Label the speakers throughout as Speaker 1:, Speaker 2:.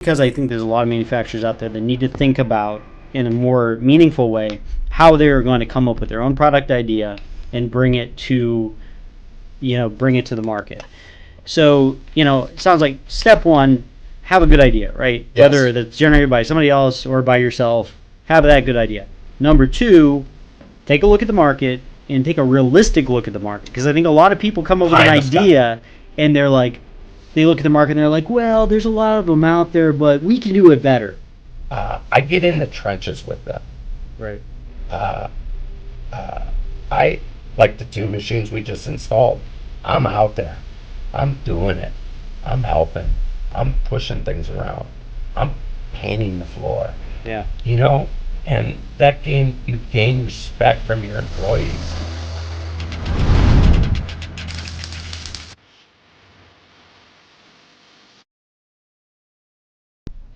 Speaker 1: because I think there's a lot of manufacturers out there that need to think about in a more meaningful way how they're going to come up with their own product idea and bring it to the market. So, it sounds like step one, have a good idea, right?
Speaker 2: Yes.
Speaker 1: Whether that's generated by somebody else or by yourself, have that good idea. Number two, take a look at the market and take a realistic look at the market. Because I think a lot of people come up with an idea and they're like, they look at the market and they're like, well, there's a lot of them out there, but we can do it better.
Speaker 2: I get in the trenches with them.
Speaker 1: Right.
Speaker 2: I like the 2 machines we just installed. I'm out there. I'm doing it. I'm helping. I'm pushing things around. I'm painting the floor.
Speaker 1: Yeah.
Speaker 2: And you gain respect from your employees.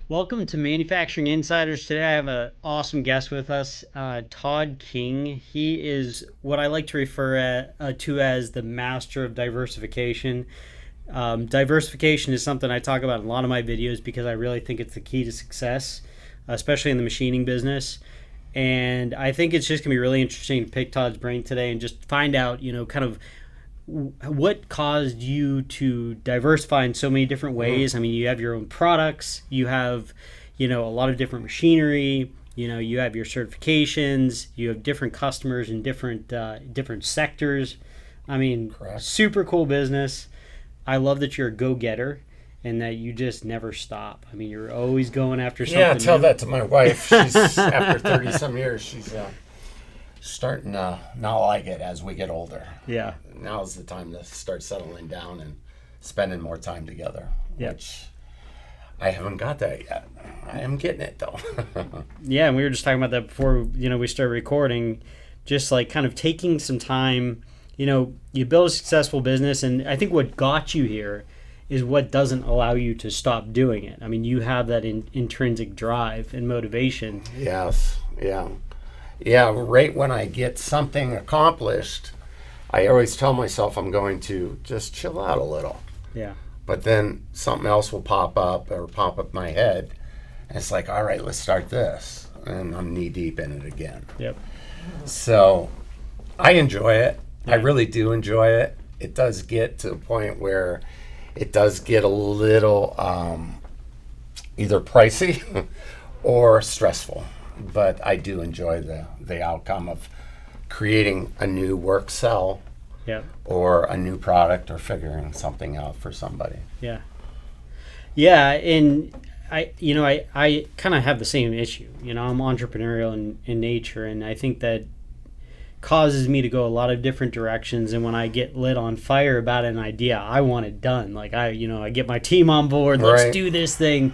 Speaker 1: Welcome to Manufacturing Insiders. Today I have an awesome guest with us, Todd King. He is what I like to refer to as the Master of Diversification. Diversification is something I talk about in a lot of my videos because I really think it's the key to success, especially in the machining business. And I think it's just going to be really interesting to pick Todd's brain today and just find out, kind of what caused you to diversify in so many different ways. I mean, you have your own products, you have, a lot of different machinery, you have your certifications, you have different customers in different sectors. I mean,
Speaker 2: Correct.
Speaker 1: Super cool business. I love that you're a go-getter and that you just never stop. I mean, you're always going after something.
Speaker 2: Yeah, tell
Speaker 1: new.
Speaker 2: that to my wife. She's after 30 some years, she's starting to not like it as we get older.
Speaker 1: Yeah.
Speaker 2: Now's the time to start settling down and spending more time together.
Speaker 1: Yeah.
Speaker 2: Which I haven't got that yet. I am getting it though.
Speaker 1: Yeah, and we were just talking about that before we started recording. Just like kind of taking some time. You build a successful business, and I think what got you here is what doesn't allow you to stop doing it. I mean, you have that intrinsic drive and motivation.
Speaker 2: Yes. Yeah. Yeah, right when I get something accomplished, I always tell myself I'm going to just chill out a little.
Speaker 1: Yeah.
Speaker 2: But then something else will pop up in my head, and it's like, all right, let's start this. And I'm knee deep in it again.
Speaker 1: Yep.
Speaker 2: So I enjoy it.
Speaker 1: Yeah.
Speaker 2: I really do enjoy it. It does get to a point where it does get a little either pricey or stressful. But I do enjoy the outcome of creating a new work cell,
Speaker 1: Yep.
Speaker 2: or a new product, or figuring something out for somebody.
Speaker 1: Yeah. Yeah, and I kind of have the same issue. I'm entrepreneurial in nature, and I think that causes me to go a lot of different directions. And when I get lit on fire about an idea, I want it done. Like I get my team on board. Let's
Speaker 2: Right.
Speaker 1: do this thing.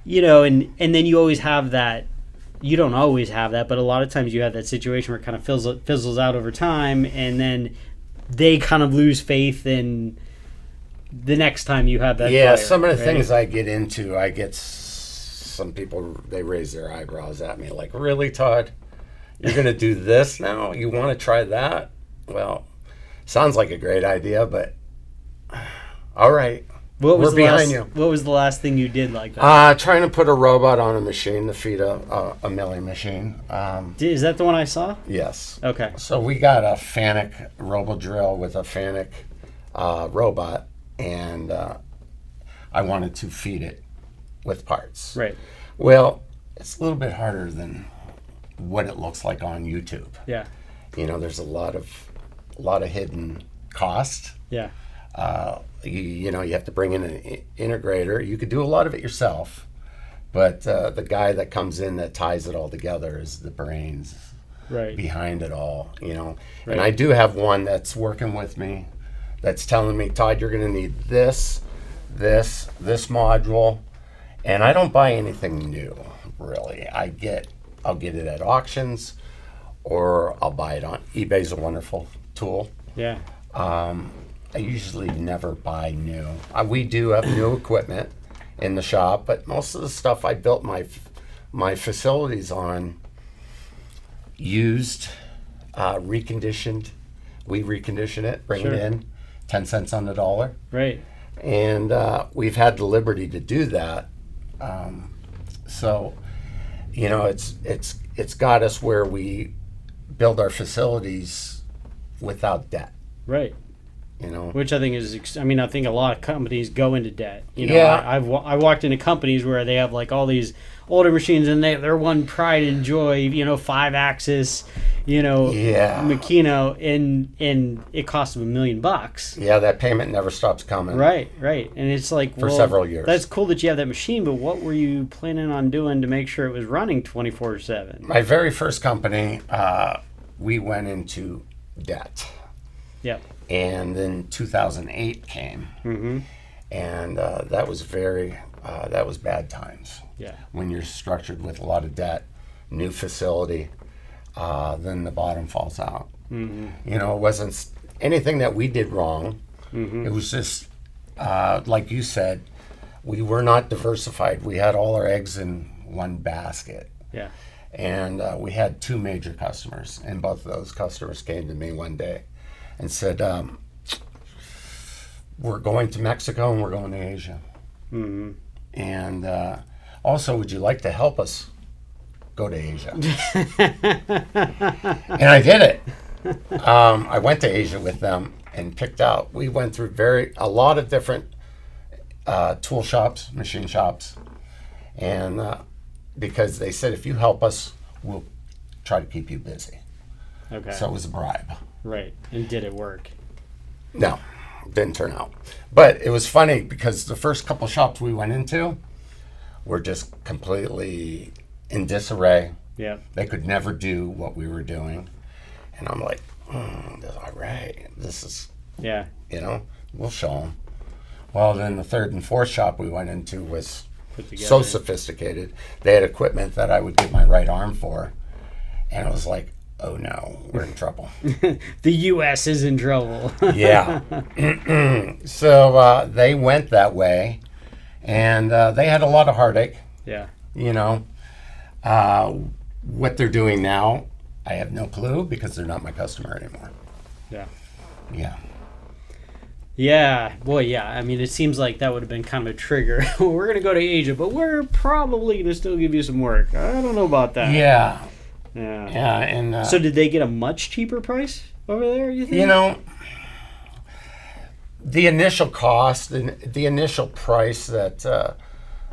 Speaker 1: And then you always have that. You don't always have that, but a lot of times you have that situation where it kind of fizzles out over time, and then they kind of lose faith in the next time you have that.
Speaker 2: Yeah,
Speaker 1: fire,
Speaker 2: some of the
Speaker 1: right?
Speaker 2: things I get into, I get some people, they raise their eyebrows at me like, really, Todd? You're going to do this now? You want to try that? Well, sounds like a great idea, but all right. We're behind you.
Speaker 1: What was the last thing you did like that?
Speaker 2: Trying to put a robot on a machine to feed a milling machine.
Speaker 1: Is that the one I saw?
Speaker 2: Yes.
Speaker 1: Okay.
Speaker 2: So we got a Fanuc robo drill with a Fanuc robot, and I wanted to feed it with parts.
Speaker 1: Right.
Speaker 2: Well, it's a little bit harder than what it looks like on YouTube.
Speaker 1: Yeah.
Speaker 2: There's a lot of hidden cost.
Speaker 1: Yeah.
Speaker 2: You have to bring in an integrator. You could do a lot of it yourself, but the guy that comes in that ties it all together is the brains
Speaker 1: Right.
Speaker 2: behind it all.
Speaker 1: Right.
Speaker 2: And I do have one that's working with me that's telling me, Todd, you're going to need this module, and I don't buy anything new, really. I'll get it at auctions, or I'll buy it on eBay's a wonderful tool.
Speaker 1: Yeah.
Speaker 2: I usually never buy new. We do have new equipment in the shop, but most of the stuff I built my facilities on used, reconditioned. We recondition it, bring
Speaker 1: Sure.
Speaker 2: it in, 10 cents on the dollar.
Speaker 1: Right.
Speaker 2: And we've had the liberty to do that So, it's got us where we build our facilities without debt.
Speaker 1: Right. Which I think is, I think a lot of companies go into debt.
Speaker 2: Yeah.
Speaker 1: I walked into companies where they have like all these older machines and their one pride and joy, 5-axis,
Speaker 2: Yeah.
Speaker 1: Makino, and it costs them $1 million.
Speaker 2: Yeah, that payment never stops coming.
Speaker 1: Right. And it's like,
Speaker 2: for several years.
Speaker 1: That's cool that you have that machine, but what were you planning on doing to make sure it was running 24/7?
Speaker 2: My very first company, we went into debt.
Speaker 1: Yep.
Speaker 2: And then 2008 came, and that was bad times.
Speaker 1: Yeah.
Speaker 2: When you're structured with a lot of debt, new facility, then the bottom falls out. It wasn't anything that we did wrong. It was just, like you said, we were not diversified. We had all our eggs in one basket.
Speaker 1: Yeah.
Speaker 2: And we had 2 major customers, and both of those customers came to me one day and said, we're going to Mexico and we're going to Asia. And also, would you like to help us go to Asia? And I did it. I went to Asia with them and picked out. We went through a lot of different tool shops, machine shops, and because they said, if you help us, we'll try to keep you busy.
Speaker 1: Okay.
Speaker 2: So it was a bribe.
Speaker 1: Right. And did it work?
Speaker 2: No, didn't turn out. But it was funny because the first couple shops we went into were just completely in disarray.
Speaker 1: Yeah.
Speaker 2: They could never do what we were doing. And I'm like, all right, this is,
Speaker 1: yeah,
Speaker 2: we'll show them. Well, then the third and fourth shop we went into was
Speaker 1: so
Speaker 2: sophisticated. They had equipment that I would give my right arm for. And I was like, oh no, we're in trouble.
Speaker 1: The U.S. is in trouble.
Speaker 2: Yeah. So they went that way, and they had a lot of heartache.
Speaker 1: Yeah.
Speaker 2: What they're doing now, I have no clue because they're not my customer anymore.
Speaker 1: Yeah.
Speaker 2: Yeah.
Speaker 1: Yeah. Boy, yeah. It seems like that would have been kind of a trigger. We're going to go to Asia, but we're probably going to still give you some work. I don't know about that.
Speaker 2: Yeah.
Speaker 1: Yeah.
Speaker 2: Yeah, and
Speaker 1: so did they get a much cheaper price over there, you think?
Speaker 2: The initial cost, the initial price that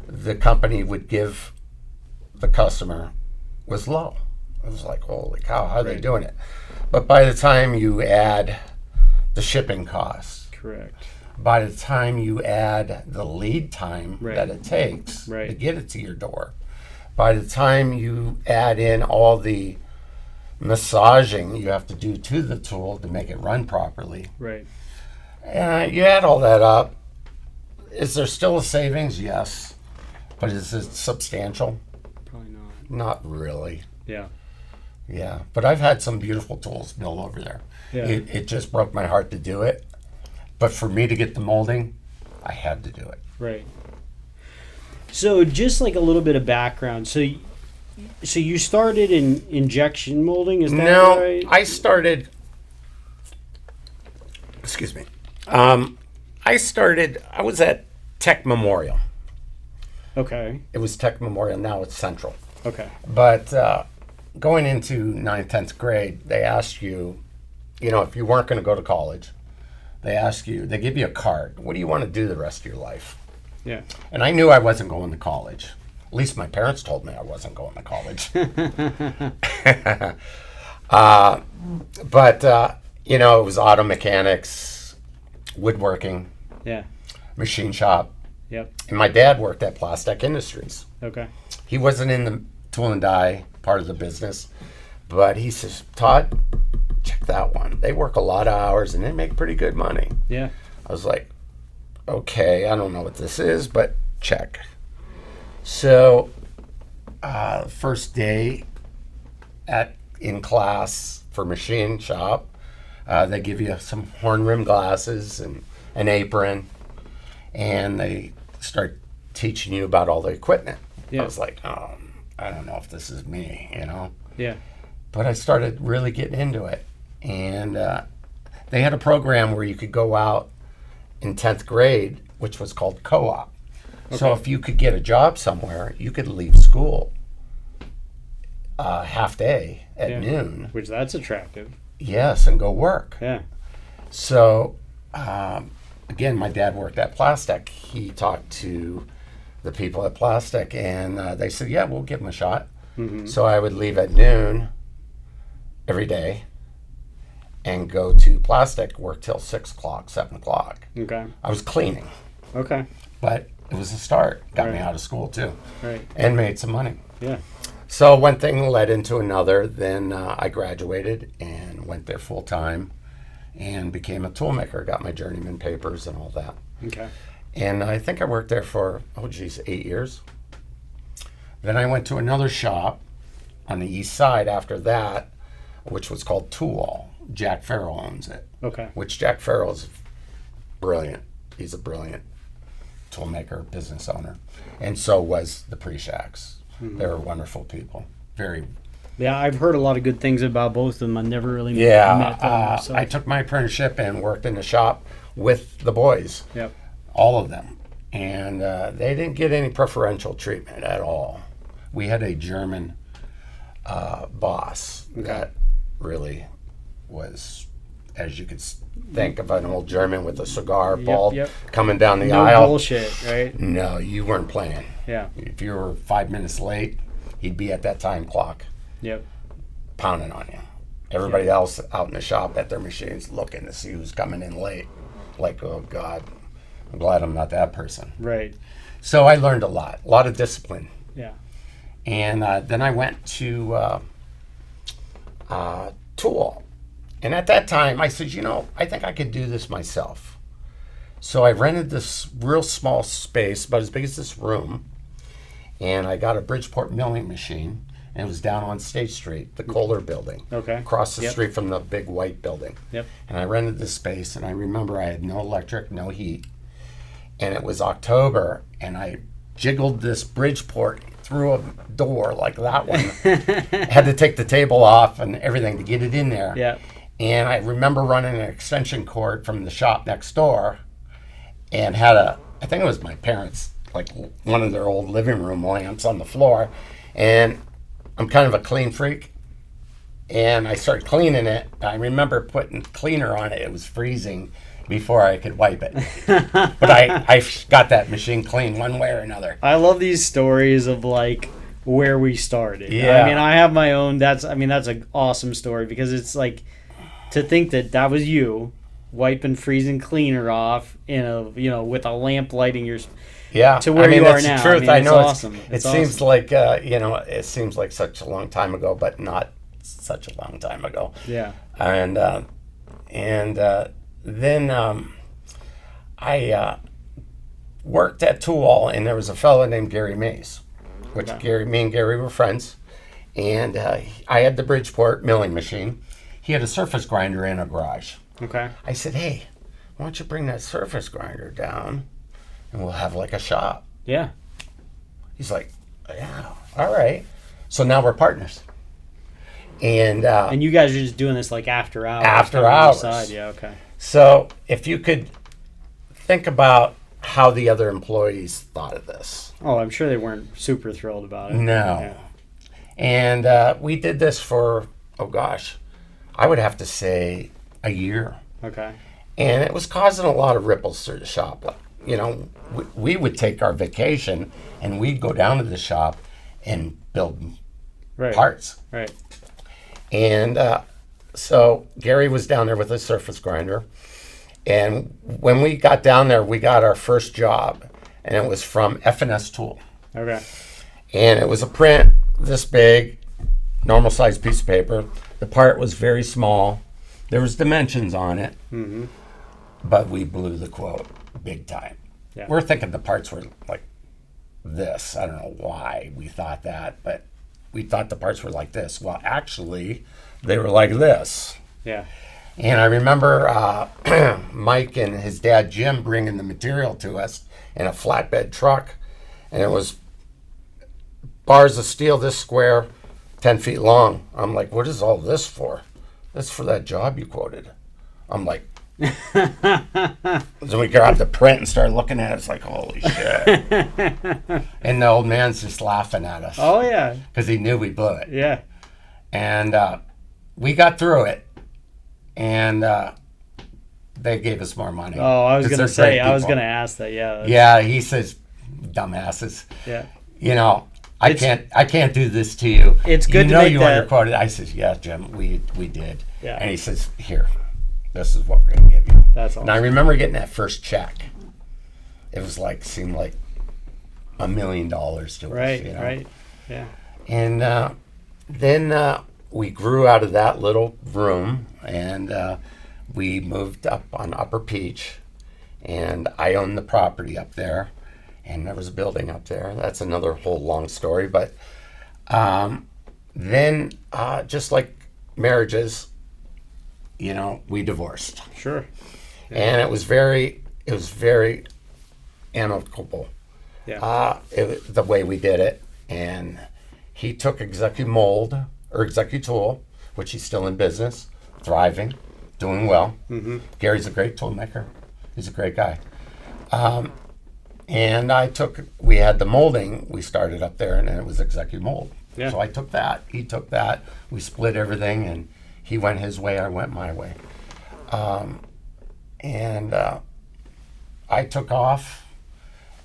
Speaker 2: the company would give the customer was low. It was like, holy cow, how are they doing it? But by the time you add the shipping costs,
Speaker 1: correct.
Speaker 2: By the time you add the lead time that it takes to get it to your door, by the time you add in all the massaging you have to do to the tool to make it run properly,
Speaker 1: right?
Speaker 2: You add all that up. Is there still a savings? Yes. But is it substantial?
Speaker 1: Probably not.
Speaker 2: Not really.
Speaker 1: Yeah.
Speaker 2: Yeah. But I've had some beautiful tools built over there.
Speaker 1: Yeah.
Speaker 2: It just broke my heart to do it. But for me to get the molding, I had to do it.
Speaker 1: Right. So just like a little bit of background. So you started in injection molding, is that right?
Speaker 2: No, I started. Excuse me. I was at Tech Memorial.
Speaker 1: Okay.
Speaker 2: It was Tech Memorial. Now it's Central.
Speaker 1: Okay.
Speaker 2: But going into 9th, 10th grade, they asked you, if you weren't going to go to college, they give you a card. What do you want to do the rest of your life?
Speaker 1: Yeah.
Speaker 2: And I knew I wasn't going to college. At least my parents told me I wasn't going to college. But it was auto mechanics, woodworking, machine shop.
Speaker 1: Yep.
Speaker 2: And my dad worked at Plastic Industries.
Speaker 1: Okay.
Speaker 2: He wasn't in the tool and die part of the business, but he says, Todd, check that one. They work a lot of hours and they make pretty good money.
Speaker 1: Yeah.
Speaker 2: I was like, okay, I don't know what this is, but check. So, first day in class for machine shop, they give you some horn rim glasses and an apron, and they start teaching you about all the equipment.
Speaker 1: Yeah.
Speaker 2: I was like, oh, I don't know if this is me,
Speaker 1: Yeah.
Speaker 2: But I started really getting into it, and they had a program where you could go out in 10th grade, which was called co-op. So if you could get a job somewhere, you could leave school half day at noon.
Speaker 1: Which that's attractive.
Speaker 2: Yes, and go work.
Speaker 1: Yeah.
Speaker 2: So, again, my dad worked at Plastic. He talked to the people at Plastic, and they said, yeah, we'll give him a shot. So I would leave at noon every day and go to Plastic, work till 6 o'clock, 7 o'clock.
Speaker 1: Okay.
Speaker 2: I was cleaning.
Speaker 1: Okay.
Speaker 2: But it was a start. Got me out of school, too.
Speaker 1: Right.
Speaker 2: And made some money.
Speaker 1: Yeah.
Speaker 2: So one thing led into another. Then I graduated and went there full time and became a toolmaker. Got my journeyman papers and all that.
Speaker 1: Okay.
Speaker 2: And I think I worked there for, 8 years. Then I went to another shop on the east side after that, which was called Tool. Jack Farrell owns it.
Speaker 1: Okay.
Speaker 2: Which Jack Farrell is brilliant. He's a brilliant toolmaker, business owner. And so was the Pre-Shacks. They were wonderful people. Very.
Speaker 1: Yeah, I've heard a lot of good things about both of them. I never really met them. So.
Speaker 2: I took my apprenticeship and worked in the shop with the boys.
Speaker 1: Yep.
Speaker 2: All of them. And they didn't get any preferential treatment at all. We had a German boss that really was, as you could think of an old German with a cigar, bald, coming down the aisle.
Speaker 1: No bullshit, right?
Speaker 2: No, you weren't playing.
Speaker 1: Yeah.
Speaker 2: If you were 5 minutes late, he'd be at that time clock.
Speaker 1: Yep.
Speaker 2: Pounding on you. Everybody else out in the shop at their machines looking to see who's coming in late. Like, oh God, I'm glad I'm not that person.
Speaker 1: Right.
Speaker 2: So I learned a lot of discipline.
Speaker 1: Yeah.
Speaker 2: And then I went to Tool. And at that time, I said, I think I could do this myself. So I rented this real small space, about as big as this room. And I got a Bridgeport milling machine. And it was down on State Street, the Kohler building.
Speaker 1: Okay.
Speaker 2: Across the street from the big white building.
Speaker 1: Yep.
Speaker 2: And I rented this space. And I remember I had no electric, no heat. And it was October. And I jiggled this Bridgeport through a door like that one. Had to take the table off and everything to get it in there.
Speaker 1: Yeah.
Speaker 2: And I remember running an extension cord from the shop next door and had I think it was my parents, like one of their old living room lamps on the floor. And I'm kind of a clean freak. And I started cleaning it. I remember putting cleaner on it. It was freezing before I could wipe it. But I got that machine clean one way or another.
Speaker 1: I love these stories of like where we started.
Speaker 2: Yeah.
Speaker 1: I mean, I have my own. That's an awesome story because it's like to think that was you wiping freezing cleaner off in a with a lamp lighting your.
Speaker 2: Yeah.
Speaker 1: To where you are
Speaker 2: that's
Speaker 1: now.
Speaker 2: The truth.
Speaker 1: I
Speaker 2: know
Speaker 1: awesome.
Speaker 2: It seems like it seems like such a long time ago, but not such a long time ago.
Speaker 1: Yeah.
Speaker 2: And then I worked at Tool, and there was a fellow named Gary Mays, which me and Gary were friends. And I had the Bridgeport milling machine. He had a surface grinder in a garage.
Speaker 1: Okay.
Speaker 2: I said, hey, why don't you bring that surface grinder down, and we'll have like a shop.
Speaker 1: Yeah.
Speaker 2: He's like, yeah, all right. So now we're partners. And
Speaker 1: you guys are just doing this like after hours.
Speaker 2: After hours.
Speaker 1: Side. Yeah. Okay.
Speaker 2: So if you could think about how the other employees thought of this.
Speaker 1: Oh, I'm sure they weren't super thrilled about it.
Speaker 2: No.
Speaker 1: Yeah.
Speaker 2: And we did this for, I would have to say a year.
Speaker 1: Okay.
Speaker 2: And it was causing a lot of ripples through the shop. Like, we would take our vacation and we'd go down to the shop and build parts.
Speaker 1: Right.
Speaker 2: And so Gary was down there with a surface grinder. And when we got down there, we got our first job. And it was from F&S Tool.
Speaker 1: Okay.
Speaker 2: And it was a print this big, normal sized piece of paper. The part was very small. There was dimensions on it. Mm-hmm. But we blew the quote big time. Yeah. We're thinking the parts were like this. I don't know why we thought that, but we thought the parts were like this. Well, actually, they were like this.
Speaker 1: Yeah.
Speaker 2: And I remember Mike and his dad Jim bringing the material to us in a flatbed truck, and it was bars of steel this square, 10 feet long. I'm like, what is all this for? That's for that job you quoted. I'm like, So we grabbed the print and started looking at it. It's like, holy shit. And the old man's just laughing at us.
Speaker 1: Oh, yeah.
Speaker 2: Because he knew we blew it.
Speaker 1: Yeah.
Speaker 2: And we got through it. And they gave us more money.
Speaker 1: Oh, I was
Speaker 2: 'Cause
Speaker 1: going to
Speaker 2: they're
Speaker 1: say,
Speaker 2: great
Speaker 1: I was
Speaker 2: people.
Speaker 1: going to ask that. Yeah.
Speaker 2: Yeah, he says, dumbasses.
Speaker 1: Yeah.
Speaker 2: You know, I
Speaker 1: It's-
Speaker 2: can't do this to you.
Speaker 1: It's good
Speaker 2: you
Speaker 1: to
Speaker 2: know
Speaker 1: make
Speaker 2: you
Speaker 1: that-
Speaker 2: underquoted. I says, yeah, Jim, we did.
Speaker 1: Yeah.
Speaker 2: And he says, here, this is what we're gonna give you.
Speaker 1: That's awesome.
Speaker 2: And I remember getting that first check. It was like seemed like $1 million to us.
Speaker 1: Right,
Speaker 2: You know?
Speaker 1: right. Yeah.
Speaker 2: And then we grew out of that little room, and we moved up on Upper Peach, and I owned the property up there, and there was a building up there. That's another whole long story. But then, just like marriages, you know, we divorced,
Speaker 1: Sure.
Speaker 2: and it was very amicable.
Speaker 1: Yeah.
Speaker 2: The way we did it, and he took Executive Mold or Executive Tool, which he's still in business, thriving, doing well. Mm-hmm. Gary's a great tool maker. He's a great guy. And we had the molding we started up there, and it was Executive Mold.
Speaker 1: Yeah.
Speaker 2: So I took that, he took that, we split everything, and he went his way, I went my way. And I took off,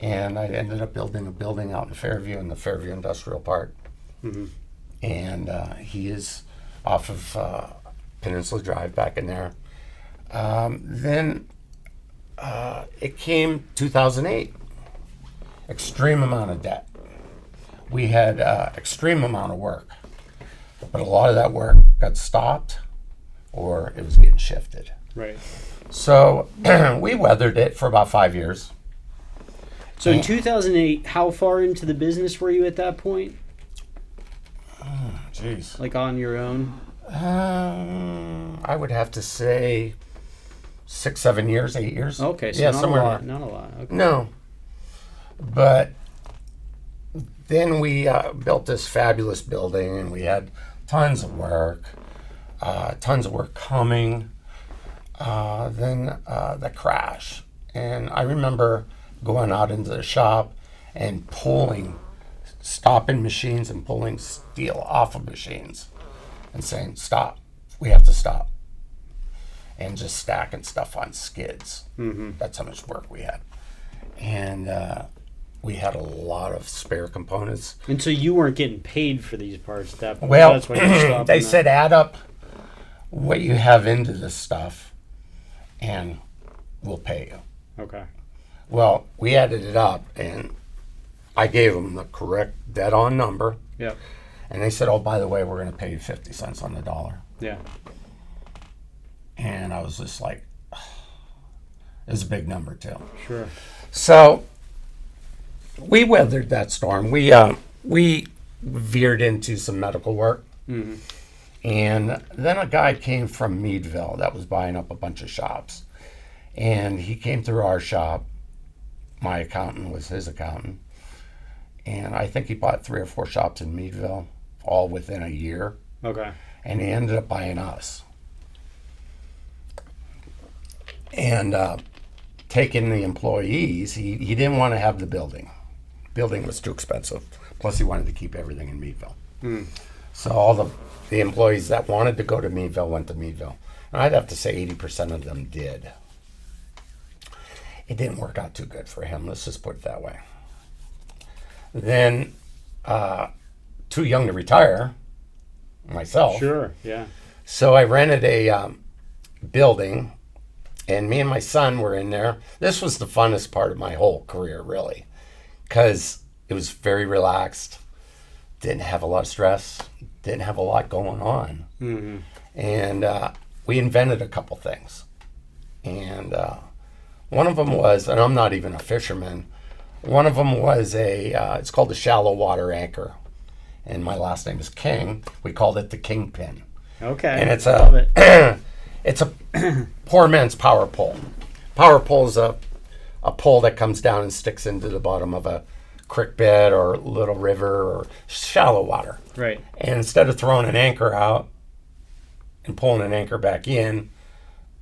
Speaker 2: and I ended up building a building out in Fairview, in the Fairview Industrial Park.
Speaker 1: Mm-hmm.
Speaker 2: And he is off of Peninsula Drive back in there. Then it came 2008. Extreme amount of debt. We had extreme amount of work, but a lot of that work got stopped, or it was getting shifted.
Speaker 1: Right.
Speaker 2: So we weathered it for about 5 years.
Speaker 1: So in 2008, how far into the business were you at that point?
Speaker 2: Jeez.
Speaker 1: Like on your own?
Speaker 2: I would have to say 6, 7 years, 8 years.
Speaker 1: Okay, so
Speaker 2: yeah,
Speaker 1: not
Speaker 2: somewhere
Speaker 1: a
Speaker 2: in
Speaker 1: lot.
Speaker 2: there.
Speaker 1: Not a lot. Okay.
Speaker 2: No. But then we built this fabulous building, and we had tons of work coming. Then the crash. And I remember going out into the shop and stopping machines and pulling steel off of machines and saying, stop, we have to stop. And just stacking stuff on skids. Mm-hmm. That's how much work we had. And we had a lot of spare components.
Speaker 1: And so you weren't getting paid for these parts at that point.
Speaker 2: Well,
Speaker 1: That's why you stopped
Speaker 2: they
Speaker 1: on that.
Speaker 2: said add up what you have into this stuff and we'll pay you.
Speaker 1: Okay.
Speaker 2: Well, we added it up, and I gave them the correct dead-on number.
Speaker 1: Yeah.
Speaker 2: And they said, oh, by the way, we're going to pay you 50 cents on the dollar.
Speaker 1: Yeah.
Speaker 2: And I was just like, it was a big number, too.
Speaker 1: Sure.
Speaker 2: So we weathered that storm. We veered into some medical work.
Speaker 1: Mm-hmm.
Speaker 2: And then a guy came from Meadville that was buying up a bunch of shops. And he came through our shop. My accountant was his accountant. And I think he bought 3 or 4 shops in Meadville, all within a year.
Speaker 1: Okay.
Speaker 2: And he ended up buying us. And taking the employees, he didn't want to have the building. Building was too expensive. Plus, he wanted to keep everything in Meadville.
Speaker 1: Mm.
Speaker 2: So all the employees that wanted to go to Meadville went to Meadville. And I'd have to say 80% of them did. It didn't work out too good for him. Let's just put it that way. Then, too young to retire, myself.
Speaker 1: Sure. Yeah.
Speaker 2: So I rented a building, and me and my son were in there. This was the funnest part of my whole career, really, because it was very relaxed, didn't have a lot of stress, didn't have a lot going on.
Speaker 1: Mm-hmm.
Speaker 2: And we invented a couple things. And one of them was, and I'm not even a fisherman, one of them was it's called the shallow water anchor. And my last name is King. We called it the Kingpin.
Speaker 1: Okay.
Speaker 2: And it's
Speaker 1: Love it.
Speaker 2: it's a poor man's power pole. Power pole is a pole that comes down and sticks into the bottom of a creek bed or little river or shallow water.
Speaker 1: Right.
Speaker 2: And instead of throwing an anchor out and pulling an anchor back in,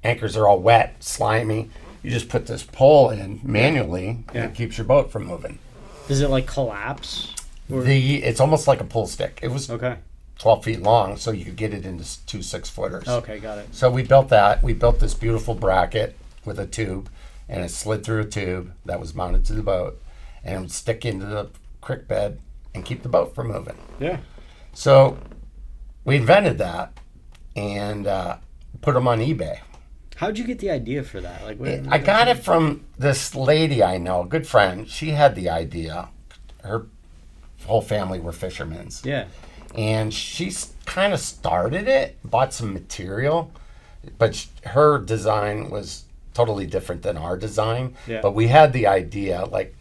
Speaker 2: anchors are all wet, slimy. You just put this pole in manually, and it keeps your boat from moving.
Speaker 1: Does it like collapse?
Speaker 2: It's almost like a pull stick. It was
Speaker 1: Okay.
Speaker 2: 12 feet long, so you could get it into 2 6-footers.
Speaker 1: Okay, got it.
Speaker 2: So we built that. We built this beautiful bracket with a tube, and it slid through a tube that was mounted to the boat, and it would stick into the creek bed and keep the boat from moving.
Speaker 1: Yeah.
Speaker 2: So we invented that and put them on eBay.
Speaker 1: How'd you get the idea for that? Like,
Speaker 2: I got it from this lady I know, a good friend. She had the idea. Her whole family were fishermen.
Speaker 1: Yeah.
Speaker 2: And she kind of started it, bought some material, but her design was totally different than our design.
Speaker 1: Yeah.
Speaker 2: But we had the idea, like,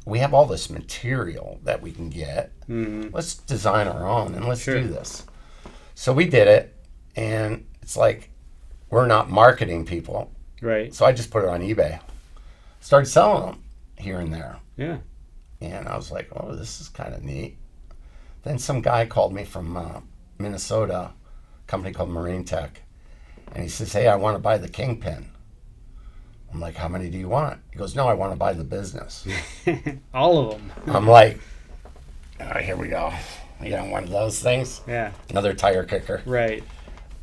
Speaker 2: we have all this material that we can get. Mm-hmm. Let's design our own and let's do this. So we did it, and it's like, we're not marketing people.
Speaker 1: Right.
Speaker 2: So I just put it on eBay. Started selling them here and there.
Speaker 1: Yeah.
Speaker 2: And I was like, oh, this is kind of neat. Then some guy called me from Minnesota, a company called Marine Tech. And he says, hey, I want to buy the Kingpin. I'm like, how many do you want? He goes, no, I want to buy the business.
Speaker 1: All of them.
Speaker 2: I'm like, all right, here we go. You got one of those things?
Speaker 1: Yeah.
Speaker 2: Another tire kicker.
Speaker 1: Right.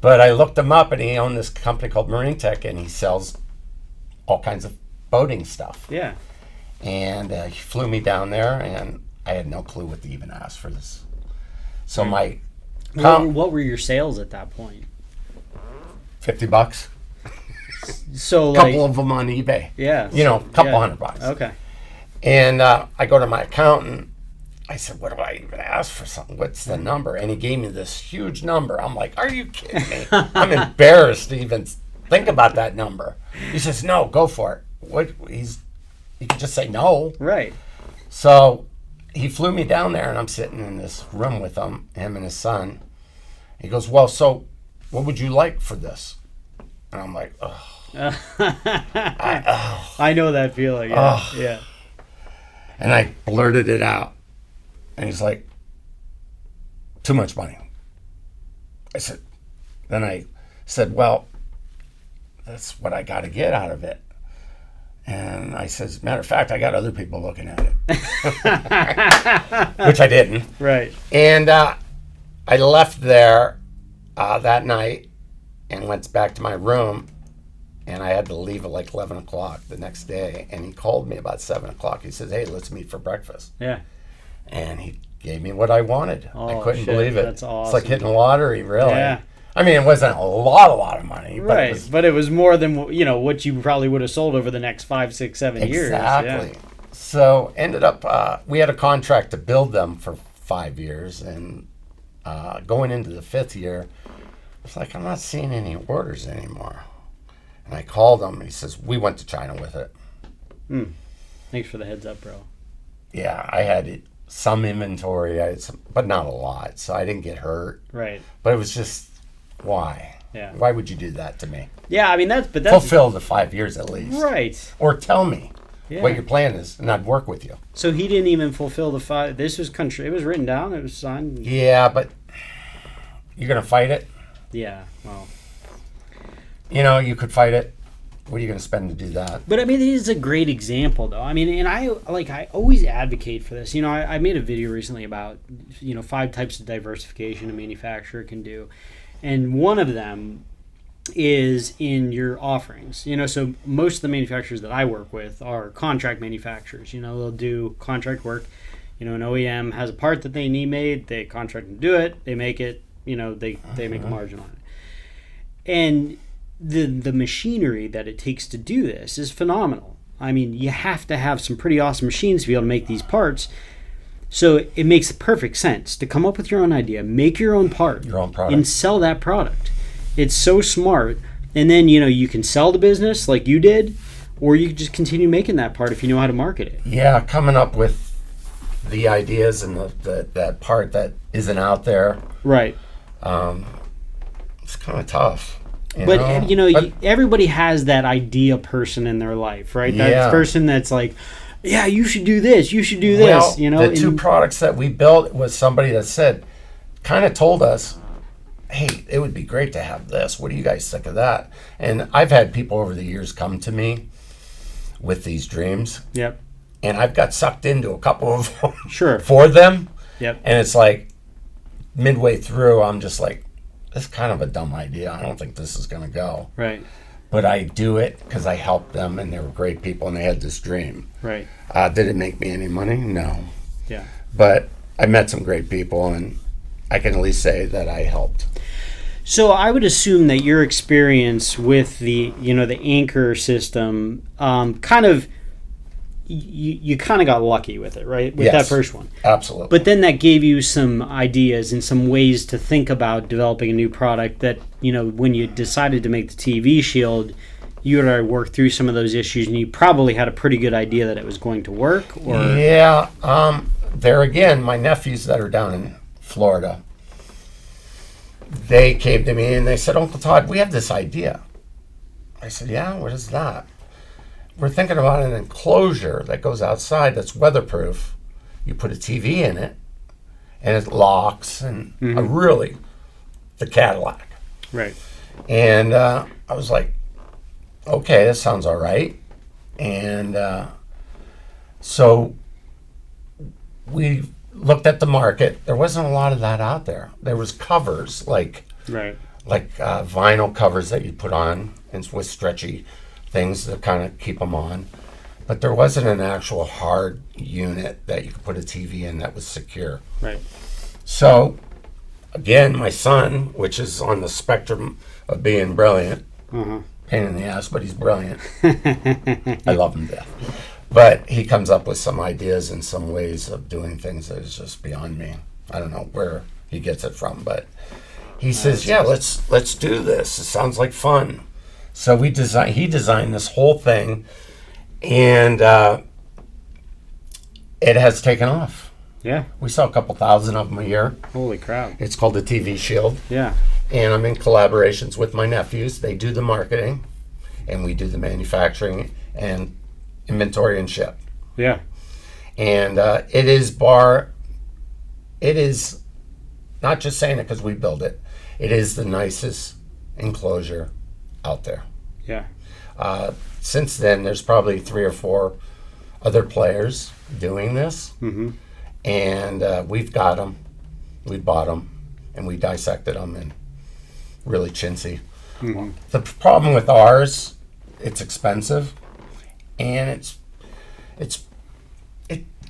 Speaker 2: But I looked him up, and he owned this company called Marine Tech, and he sells all kinds of boating stuff.
Speaker 1: Yeah.
Speaker 2: And he flew me down there, and I had no clue what to even ask for this. So
Speaker 1: what were your sales at that point?
Speaker 2: $50.
Speaker 1: So
Speaker 2: Couple of them on eBay.
Speaker 1: Yeah.
Speaker 2: A couple $100.
Speaker 1: Okay.
Speaker 2: And I go to my accountant. I said, what do I even ask for something? What's the number? And he gave me this huge number. I'm like, are you kidding me? I'm embarrassed to even think about that number. He says, no, go for it. You can just say no.
Speaker 1: Right.
Speaker 2: So he flew me down there, and I'm sitting in this room with him and his son. He goes, well, so what would you like for this? And I'm like, oh.
Speaker 1: I know that feeling. Yeah.
Speaker 2: Oh.
Speaker 1: Yeah.
Speaker 2: And I blurted it out. And he's like, too much money. I said, well, that's what I got to get out of it. And I said, as a matter of fact, I got other people looking at it. Which I didn't.
Speaker 1: Right.
Speaker 2: And I left there that night and went back to my room. And I had to leave at like 11 o'clock the next day. And he called me about 7 o'clock. He says, hey, let's meet for breakfast.
Speaker 1: Yeah.
Speaker 2: And he gave me what I wanted.
Speaker 1: Oh,
Speaker 2: I couldn't believe it.
Speaker 1: That's awesome.
Speaker 2: It's like hitting the lottery, really.
Speaker 1: Yeah.
Speaker 2: I mean, it wasn't a lot of money. But
Speaker 1: right. But it was more than, what you probably would have sold over the next 5, 6, 7 years.
Speaker 2: Exactly.
Speaker 1: Yeah.
Speaker 2: So ended up, we had a contract to build them for 5 years. And going into the 5th year, it's like, I'm not seeing any orders anymore. And I called him. And he says, we went to China with it.
Speaker 1: Thanks for the heads up, bro.
Speaker 2: Yeah, I had some inventory, but not a lot. So I didn't get hurt.
Speaker 1: Right.
Speaker 2: But it was just, why?
Speaker 1: Yeah.
Speaker 2: Why would you do that to me?
Speaker 1: Yeah, I mean, that's
Speaker 2: fulfill the 5 years at least.
Speaker 1: Right.
Speaker 2: Or tell me what your plan is, and I'd work with you.
Speaker 1: So he didn't even fulfill the 5. This was country. It was written down. It was signed.
Speaker 2: Yeah, but you're gonna fight it.
Speaker 1: Yeah. Well.
Speaker 2: You could fight it. What are you going to spend to do that?
Speaker 1: But I mean, it is a great example, though. I mean, and I always advocate for this. I made a video recently about 5 types of diversification a manufacturer can do, and one of them is in your offerings. So most of the manufacturers that I work with are contract manufacturers. They'll do contract work. An OEM has a part that they need made. They contract to do it. They make it. They make a margin on it, and the machinery that it takes to do this is phenomenal. I mean, you have to have some pretty awesome machines to be able to make these parts. So it makes perfect sense to come up with your own idea, make your own part, and sell that product. It's so smart. And then, you can sell the business like you did, or you can just continue making that part if you know how to market it.
Speaker 2: Yeah, coming up with the ideas and that part that isn't out there.
Speaker 1: Right.
Speaker 2: It's kind of tough.
Speaker 1: But everybody has that idea person in their life, right? That person that's like, yeah, you should do this, you should do this.
Speaker 2: The 2 products that we built was somebody that kind of told us, hey, it would be great to have this. What do you guys think of that? And I've had people over the years come to me with these dreams,
Speaker 1: Yep.
Speaker 2: and I've got sucked into a couple of them
Speaker 1: Sure.
Speaker 2: for them.
Speaker 1: Yep.
Speaker 2: And it's like midway through, I'm just like, this is kind of a dumb idea. I don't think this is going to go.
Speaker 1: Right.
Speaker 2: But I do it because I helped them, and they were great people, and they had this dream.
Speaker 1: Right.
Speaker 2: Did it make me any money? No.
Speaker 1: Yeah.
Speaker 2: But I met some great people, and I can at least say that I helped.
Speaker 1: So I would assume that your experience with the anchor system, kind of, you kind of got lucky with it, right? With that first one.
Speaker 2: Absolutely.
Speaker 1: But then that gave you some ideas and some ways to think about developing a new product that, when you decided to make the TV Shield, you had already worked through some of those issues, and you probably had a pretty good idea that it was going to work. Or
Speaker 2: Yeah. There again, my nephews that are down in Florida, they came to me and they said, Uncle Todd, we have this idea. I said, yeah, what is that? We're thinking about an enclosure that goes outside that's weatherproof. You put a TV in it, and it locks, and really, the Cadillac.
Speaker 1: Right.
Speaker 2: And I was like, okay, that sounds all right. And so we looked at the market. There wasn't a lot of that out there. There was covers, like vinyl covers that you put on, and with stretchy things that kind of keep them on. But there wasn't an actual hard unit that you could put a TV in that was secure.
Speaker 1: Right.
Speaker 2: So, again, my son, which is on the spectrum of being brilliant, pain in the ass, but he's brilliant. I love him to death. But he comes up with some ideas and some ways of doing things that is just beyond me. I don't know where he gets it from, but he says, "Yeah, let's do this. It sounds like fun." So he designed this whole thing, and it has taken off.
Speaker 1: Yeah.
Speaker 2: We sell a couple thousand of them a year.
Speaker 1: Holy crap.
Speaker 2: It's called the TV Shield.
Speaker 1: Yeah.
Speaker 2: And I'm in collaborations with my nephews. They do the marketing, and we do the manufacturing and inventory and ship.
Speaker 1: Yeah.
Speaker 2: And it is not just saying it because we build it. It is the nicest enclosure out there.
Speaker 1: Yeah.
Speaker 2: Since then, there's probably 3 or 4 other players doing this.
Speaker 1: Mm-hmm.
Speaker 2: And we've got them. We bought them, and we dissected them, and really chintzy.
Speaker 1: Mm-hmm.
Speaker 2: The problem with ours, it's expensive, and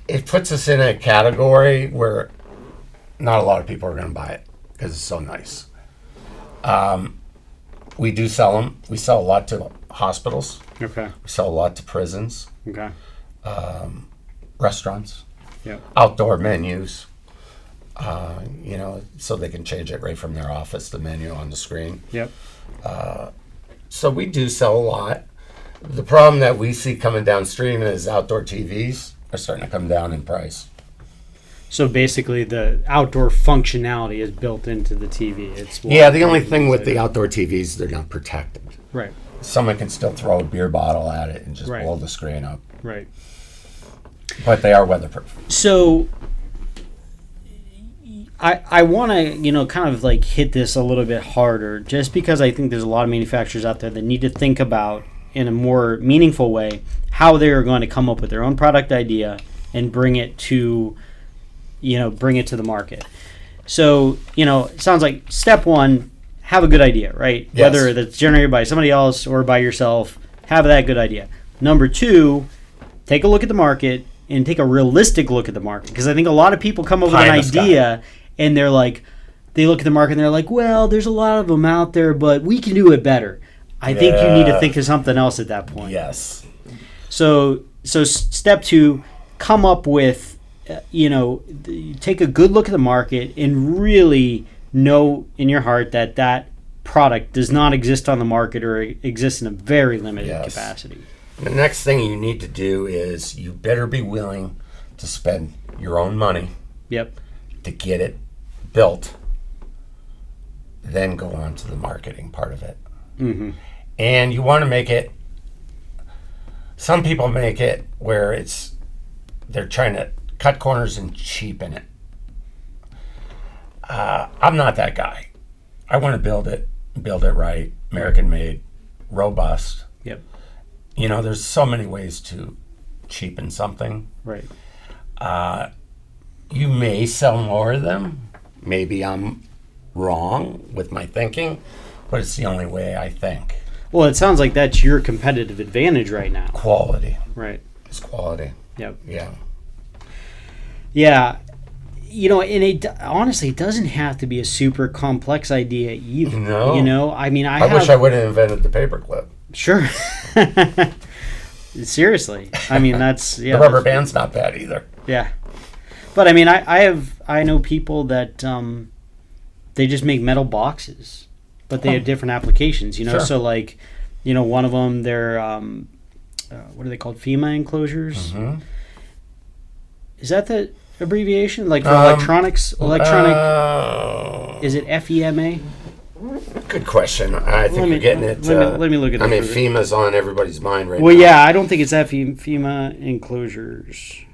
Speaker 2: it puts us in a category where not a lot of people are going to buy it because it's so nice. We do sell them. We sell a lot to hospitals.
Speaker 1: Okay.
Speaker 2: We sell a lot to prisons,
Speaker 1: Okay.
Speaker 2: restaurants,
Speaker 1: Yeah.
Speaker 2: outdoor menus. So they can change it right from their office, the menu on the screen.
Speaker 1: Yep.
Speaker 2: So we do sell a lot. The problem that we see coming downstream is outdoor TVs are starting to come down in price.
Speaker 1: So basically, the outdoor functionality is built into the TV.
Speaker 2: The only thing with the outdoor TVs, they're not protected.
Speaker 1: Right.
Speaker 2: Someone can still throw a beer bottle at it and just blow the screen up.
Speaker 1: Right.
Speaker 2: But they are weatherproof.
Speaker 1: So I want to, kind of like hit this a little bit harder, just because I think there's a lot of manufacturers out there that need to think about in a more meaningful way how they are going to come up with their own product idea and bring it to the market. So, it sounds like step one, have a good idea, right?
Speaker 2: Yes.
Speaker 1: Whether that's generated by somebody else or by yourself, have that good idea. Number two, take a look at the market and take a realistic look at the market. Because I think a lot of people come up with an idea and they're like, they look at the market and they're like, well, there's a lot of them out there, but we can do it better. I think you need to think of something else at that point.
Speaker 2: Yes.
Speaker 1: So step two, come up with, take a good look at the market and really know in your heart that product does not exist on the market or exists in a very limited capacity.
Speaker 2: The next thing you need to do is you better be willing to spend your own money to get it built, then go on to the marketing part of it.
Speaker 1: Mm-hmm.
Speaker 2: And you want to make it, some people make it where they're trying to cut corners and cheapen it. I'm not that guy. I want to build it right, American made, robust.
Speaker 1: Yep.
Speaker 2: You know, there's so many ways to cheapen something.
Speaker 1: Right.
Speaker 2: You may sell more of them. Maybe I'm wrong with my thinking, but it's the only way I think.
Speaker 1: Well, it sounds like that's your competitive advantage right now.
Speaker 2: Quality.
Speaker 1: Right.
Speaker 2: It's quality.
Speaker 1: Yep.
Speaker 2: Yeah.
Speaker 1: Yeah. You know, and honestly, it doesn't have to be a super complex idea either.
Speaker 2: No.
Speaker 1: You know, I mean,
Speaker 2: I wish I would have invented the paperclip.
Speaker 1: Sure. Seriously. I mean, that's... Yeah,
Speaker 2: the rubber band's not bad either.
Speaker 1: Yeah. But, I mean, I know people that they just make metal boxes, but they have different applications, you know?
Speaker 2: Sure.
Speaker 1: So, like, you know, one of them, they're, what are they called? FEMA enclosures?
Speaker 2: Mm-hmm.
Speaker 1: Is that the abbreviation? Like for electronics? Is it FEMA?
Speaker 2: Good question. I think you're getting it.
Speaker 1: Let me look at it.
Speaker 2: I mean, FEMA's on everybody's mind right now.
Speaker 1: Well, yeah, I don't think it's FEMA enclosures.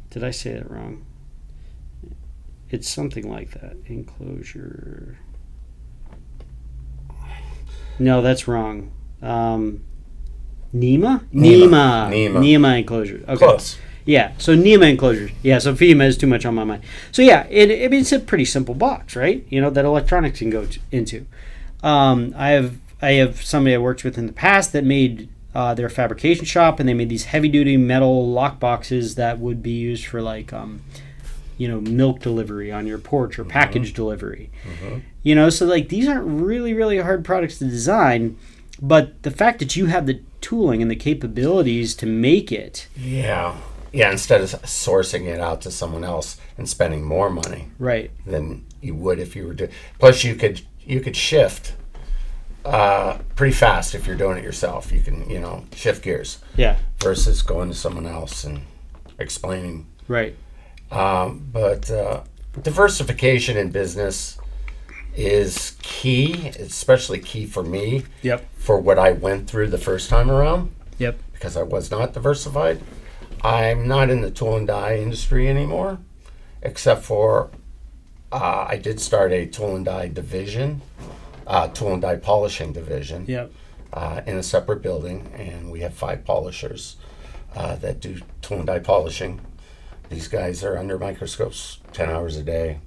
Speaker 1: Did I say that wrong? It's something like that. Enclosure. No, that's wrong. NEMA? NEMA enclosure. Okay.
Speaker 2: Close.
Speaker 1: Yeah, so NEMA enclosures. Yeah, so FEMA is too much on my mind. So yeah, I mean, it's a pretty simple box, right? You know, that electronics can go into. I have somebody I worked with in the past that made their fabrication shop, and they made these heavy-duty metal lock boxes that would be used for like, you know, milk delivery on your porch or package delivery. Mm-hmm. You know, so like these aren't really, really hard products to design, but the fact that you have the tooling and the capabilities to make it.
Speaker 2: Yeah. Yeah, instead of sourcing it out to someone else and spending more money,
Speaker 1: right,
Speaker 2: than you would if you were doing. Plus, you could shift pretty fast if you're doing it yourself. You can, you know, shift gears.
Speaker 1: Yeah.
Speaker 2: Versus going to someone else and explaining.
Speaker 1: Right.
Speaker 2: But diversification in business is key, especially key for me.
Speaker 1: Yep.
Speaker 2: For what I went through the first time around.
Speaker 1: Yep.
Speaker 2: Because I was not diversified. I'm not in the tool and die industry anymore, except for I did start a tool and die division, tool and die polishing division.
Speaker 1: Yep.
Speaker 2: In a separate building, and we have 5 polishers that do tool and die polishing. These guys are under microscopes 10 hours a day,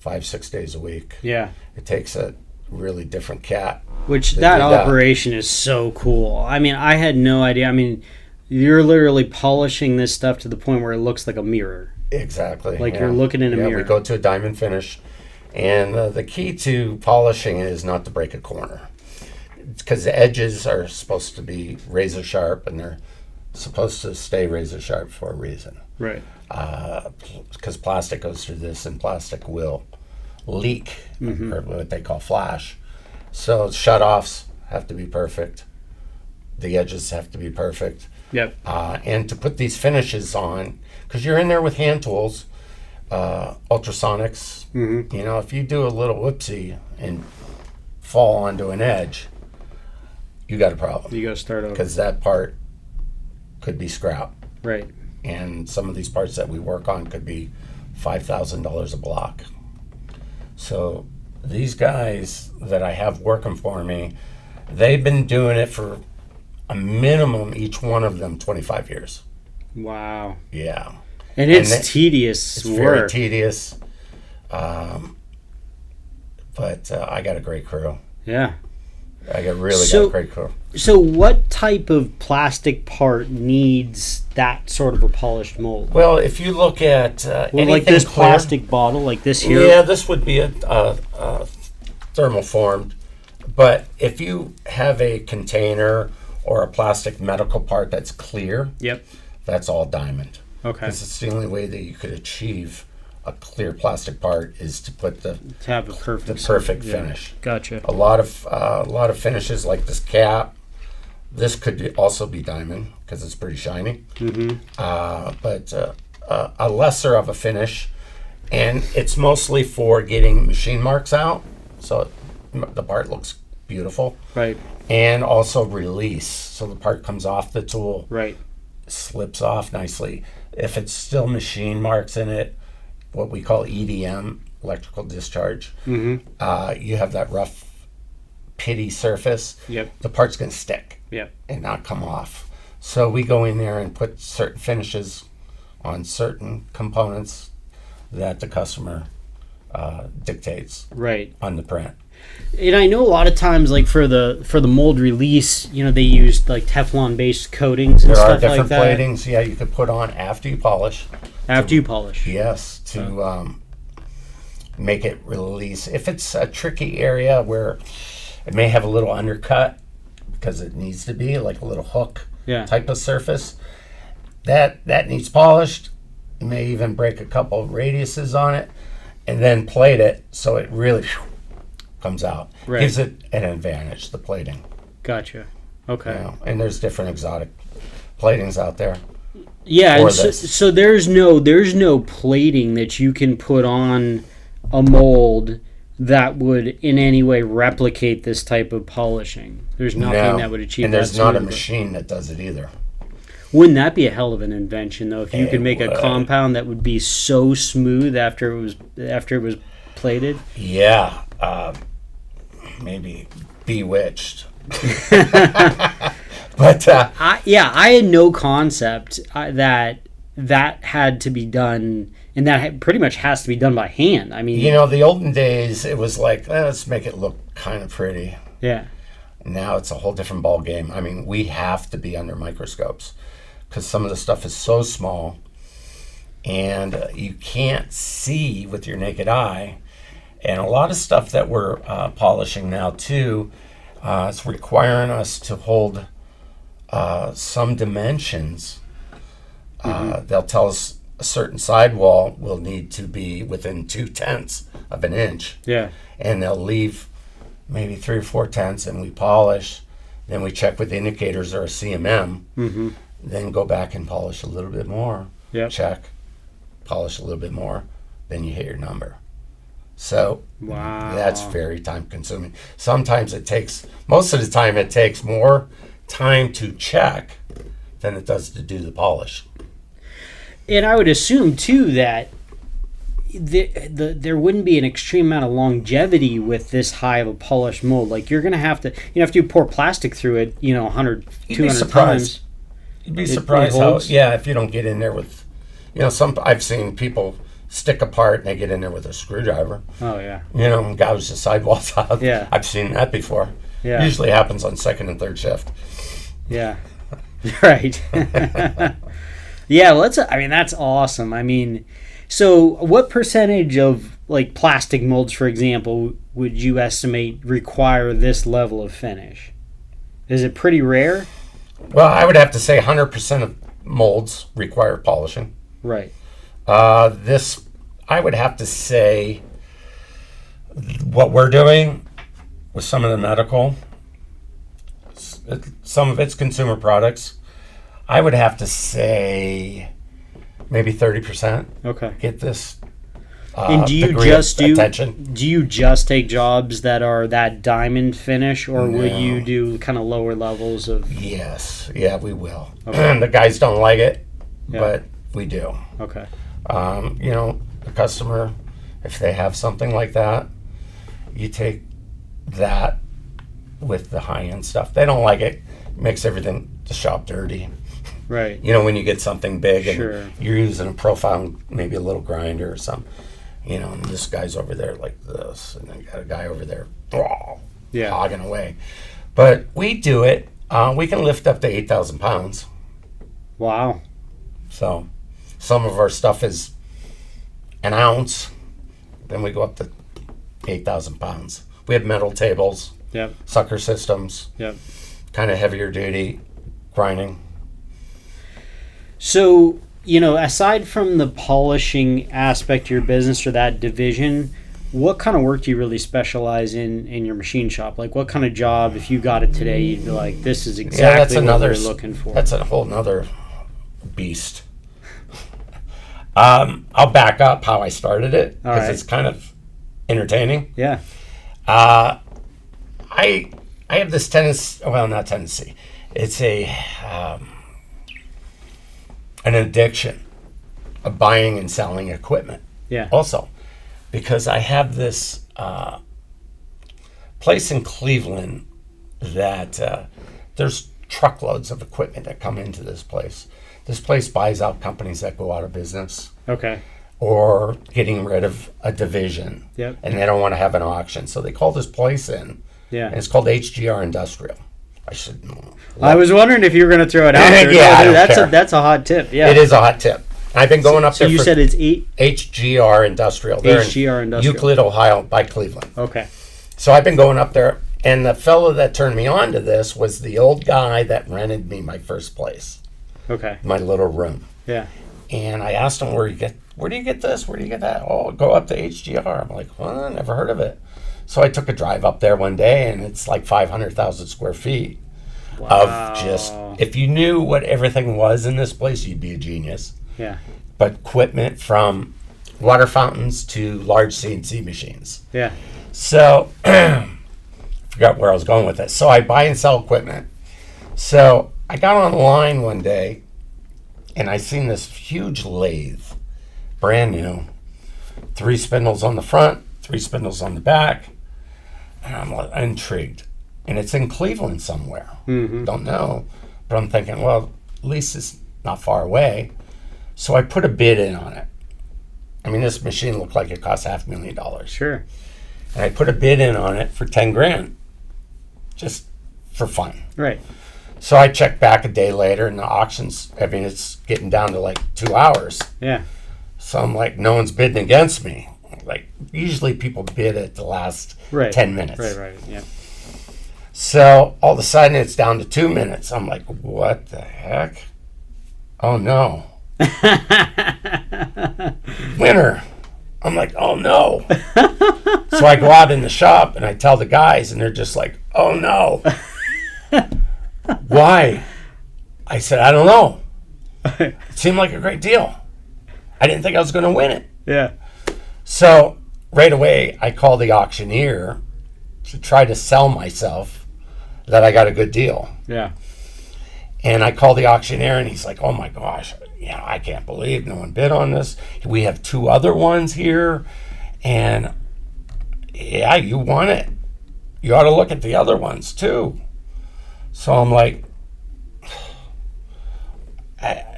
Speaker 2: 5-6 days a week.
Speaker 1: Yeah.
Speaker 2: It takes a really different cat.
Speaker 1: Which that operation is so cool. I mean, I had no idea. I mean, you're literally polishing this stuff to the point where it looks like a mirror.
Speaker 2: Exactly.
Speaker 1: Like you're looking in a mirror.
Speaker 2: We go to a diamond finish. And the key to polishing is not to break a corner. Because the edges are supposed to be razor sharp, and they're supposed to stay razor sharp for a reason.
Speaker 1: Right.
Speaker 2: Because plastic goes through this, and plastic will leak, or what they call flash. So shutoffs have to be perfect. The edges have to be perfect.
Speaker 1: Yep.
Speaker 2: And to put these finishes on, because you're in there with hand tools, ultrasonics. Mm-hmm. You know, if you do a little whoopsie and fall onto an edge, you got a problem.
Speaker 1: You got to start over.
Speaker 2: Because that part could be scrap.
Speaker 1: Right.
Speaker 2: And some of these parts that we work on could be $5,000 a block. So these guys that I have working for me, they've been doing it for a minimum, each one of them, 25 years.
Speaker 1: Wow.
Speaker 2: Yeah.
Speaker 1: And it's tedious
Speaker 2: it's
Speaker 1: work.
Speaker 2: Very tedious. But I got a great crew.
Speaker 1: Yeah.
Speaker 2: I got a great crew.
Speaker 1: So what type of plastic part needs that sort of a polished mold?
Speaker 2: Well, if you look at anything
Speaker 1: like this
Speaker 2: clear,
Speaker 1: plastic bottle, like this here?
Speaker 2: Yeah, this would be a thermoformed. But if you have a container or a plastic medical part that's clear,
Speaker 1: yep,
Speaker 2: that's all diamond.
Speaker 1: Okay.
Speaker 2: Because it's the only way that you could achieve a clear plastic part is to put to
Speaker 1: have a
Speaker 2: perfect finish.
Speaker 1: Gotcha.
Speaker 2: A lot of finishes like this cap. This could also be diamond because it's pretty shiny. Mm-hmm. But a lesser of a finish, and it's mostly for getting machine marks out, so the part looks beautiful.
Speaker 1: Right.
Speaker 2: And also release, so the part comes off the tool.
Speaker 1: Right.
Speaker 2: Slips off nicely. If it's still machine marks in it, what we call EDM, electrical discharge,
Speaker 1: Mm-hmm.
Speaker 2: you have that rough, pitty surface.
Speaker 1: Yep.
Speaker 2: The part's going to stick
Speaker 1: Yep.
Speaker 2: and not come off. So we go in there and put certain finishes on certain components that the customer dictates
Speaker 1: Right.
Speaker 2: on the print.
Speaker 1: And I know a lot of times, like for the mold release, they use like Teflon based coatings and
Speaker 2: There are
Speaker 1: stuff like
Speaker 2: different
Speaker 1: that.
Speaker 2: platings, yeah, you could put on after you polish.
Speaker 1: After you polish.
Speaker 2: Yes, to make it release. If it's a tricky area where it may have a little undercut because it needs to be like a little hook
Speaker 1: Yeah.
Speaker 2: type of surface, that needs polished. You may even break a couple of radiuses on it and then plate it so it really comes out.
Speaker 1: Right.
Speaker 2: Gives it an advantage, the plating.
Speaker 1: Gotcha. Okay.
Speaker 2: And there's different exotic platings out there.
Speaker 1: Yeah,
Speaker 2: for
Speaker 1: and so,
Speaker 2: this.
Speaker 1: so there's no plating that you can put on a mold that would in any way replicate this type of polishing. There's nothing
Speaker 2: No.
Speaker 1: that would achieve
Speaker 2: And
Speaker 1: that.
Speaker 2: there's not a
Speaker 1: smoothly.
Speaker 2: machine that does it either.
Speaker 1: Wouldn't that be a hell of an invention though? If you could
Speaker 2: It
Speaker 1: make a
Speaker 2: would.
Speaker 1: compound that would be so smooth after it was plated.
Speaker 2: Yeah, maybe Bewitched. But
Speaker 1: I had no concept that had to be done, and pretty much has to be done by hand. I mean,
Speaker 2: the olden days, it was like, let's make it look kind of pretty.
Speaker 1: yeah,
Speaker 2: Now it's a whole different ball game. I mean, we have to be under microscopes because some of the stuff is so small, and you can't see with your naked eye. And a lot of stuff that we're polishing now too, it's requiring us to hold some dimensions. They'll tell us a certain sidewall will need to be within 2/10 of an inch,
Speaker 1: yeah,
Speaker 2: and they'll leave maybe 3 or 4/10, and we polish. Then we check with indicators or a CMM.
Speaker 1: mm-hmm.
Speaker 2: Then go back and polish a little bit more.
Speaker 1: Yep.
Speaker 2: Check, polish a little bit more. Then you hit your number. So
Speaker 1: Wow,
Speaker 2: that's very time consuming. Sometimes most of the time it takes more time to check than it does to do the polish.
Speaker 1: And I would assume too that there wouldn't be an extreme amount of longevity with this high of a polished mold. Like you're gonna have to, after you pour plastic through it, 100,
Speaker 2: You'd
Speaker 1: 200
Speaker 2: be surprised.
Speaker 1: times.
Speaker 2: You'd be
Speaker 1: It
Speaker 2: surprised how,
Speaker 1: holds?
Speaker 2: if you don't get in there with, I've seen people stick a part and they get in there with a screwdriver,
Speaker 1: Oh yeah,
Speaker 2: and gouge the sidewalls out.
Speaker 1: Yeah.
Speaker 2: I've seen that before.
Speaker 1: yeah,
Speaker 2: Usually happens on second and third shift.
Speaker 1: yeah, right. Yeah, well, that's awesome. I mean, so what percentage of like plastic molds, for example, would you estimate require this level of finish? Is it pretty rare?
Speaker 2: Well, I would have to say 100% of molds require polishing.
Speaker 1: Right.
Speaker 2: This, I would have to say, what we're doing with some of the medical, some of it's consumer products. I would have to say maybe 30%
Speaker 1: Okay.
Speaker 2: get this.
Speaker 1: And do you
Speaker 2: degree of
Speaker 1: just do?
Speaker 2: attention.
Speaker 1: Do you just take jobs that are that diamond finish, or will
Speaker 2: No.
Speaker 1: you do kind of lower levels of?
Speaker 2: Yes, yeah, we will.
Speaker 1: Okay.
Speaker 2: The guys don't like it,
Speaker 1: Yeah.
Speaker 2: but we do.
Speaker 1: Okay.
Speaker 2: The customer, if they have something like that, you take that with the high-end stuff. They don't like it. Makes everything, the shop dirty.
Speaker 1: Right.
Speaker 2: When you get something big and
Speaker 1: Sure.
Speaker 2: you're using a profile, maybe a little grinder or something, and this guy's over there like this, and then you got a guy over there
Speaker 1: Yeah.
Speaker 2: hogging away. But we do it. We can lift up to 8,000 pounds.
Speaker 1: Wow.
Speaker 2: So some of our stuff is an ounce. Then we go up to 8,000 pounds. We have metal tables,
Speaker 1: Yep.
Speaker 2: sucker systems,
Speaker 1: Yep.
Speaker 2: kind of heavier duty grinding.
Speaker 1: So, aside from the polishing aspect of your business or that division, what kind of work do you really specialize in your machine shop? Like, what kind of job, if you got it today, you'd be like, this is exactly what we're looking for?
Speaker 2: That's a whole nother beast. I'll back up how I started it
Speaker 1: All
Speaker 2: because
Speaker 1: right.
Speaker 2: it's kind of entertaining.
Speaker 1: Yeah.
Speaker 2: I have this tendency, well, not tendency. It's an addiction of buying and selling equipment.
Speaker 1: Yeah.
Speaker 2: Also, because I have this place in Cleveland that there's truckloads of equipment that come into this place. This place buys out companies that go out of business.
Speaker 1: Okay.
Speaker 2: Or getting rid of a division.
Speaker 1: Yep.
Speaker 2: And they don't want to have an auction. So they call this place in.
Speaker 1: Yeah.
Speaker 2: And it's called HGR Industrial.
Speaker 1: I was wondering if you were going to throw it out there.
Speaker 2: Yeah,
Speaker 1: that's a hot tip. Yeah.
Speaker 2: It is a hot tip. I've been going up there.
Speaker 1: So you said it's
Speaker 2: HGR Industrial. They're
Speaker 1: HGR Industrial.
Speaker 2: Euclid, Ohio, by Cleveland.
Speaker 1: Okay.
Speaker 2: So I've been going up there, and the fellow that turned me on to this was the old guy that rented me my first place.
Speaker 1: Okay.
Speaker 2: My little room.
Speaker 1: Yeah.
Speaker 2: And I asked him, where do you get this? Where do you get that? Oh, go up to HGR. I'm like, well, I never heard of it. So I took a drive up there one day, and it's like 500,000 square feet.
Speaker 1: Wow.
Speaker 2: Of just, if you knew what everything was in this place, you'd be a genius.
Speaker 1: Yeah.
Speaker 2: But equipment from water fountains to large CNC machines.
Speaker 1: Yeah.
Speaker 2: So, I forgot where I was going with this. So I buy and sell equipment. So I got online one day, and I seen this huge lathe, brand new, 3 spindles on the front, 3 spindles on the back, and I'm like, intrigued. And it's in Cleveland somewhere.
Speaker 1: Mm-hmm.
Speaker 2: Don't know. But I'm thinking, well, at least it's not far away. So I put a bid in on it. I mean, this machine looked like it cost $500,000.
Speaker 1: Sure.
Speaker 2: And I put a bid in on it for 10 grand, just for fun.
Speaker 1: Right.
Speaker 2: So I checked back a day later, and the auction's, I mean, it's getting down to like 2 hours.
Speaker 1: Yeah.
Speaker 2: So I'm like, no one's bidding against me. Like, usually people bid at the last 10 minutes.
Speaker 1: Right, yeah.
Speaker 2: So all of a sudden it's down to 2 minutes. I'm like, what the heck? Oh no. Winner. I'm like, oh no. So I go out in the shop and I tell the guys, and they're just like, oh no. Why? I said, I don't know. It seemed like a great deal. I didn't think I was going to win it.
Speaker 1: Yeah.
Speaker 2: So right away, I call the auctioneer to try to sell myself that I got a good deal.
Speaker 1: Yeah.
Speaker 2: And I call the auctioneer, and he's like, oh my gosh, I can't believe no one bid on this. We have 2 other ones here. And yeah, you won it. You ought to look at the other ones too. So I'm like, I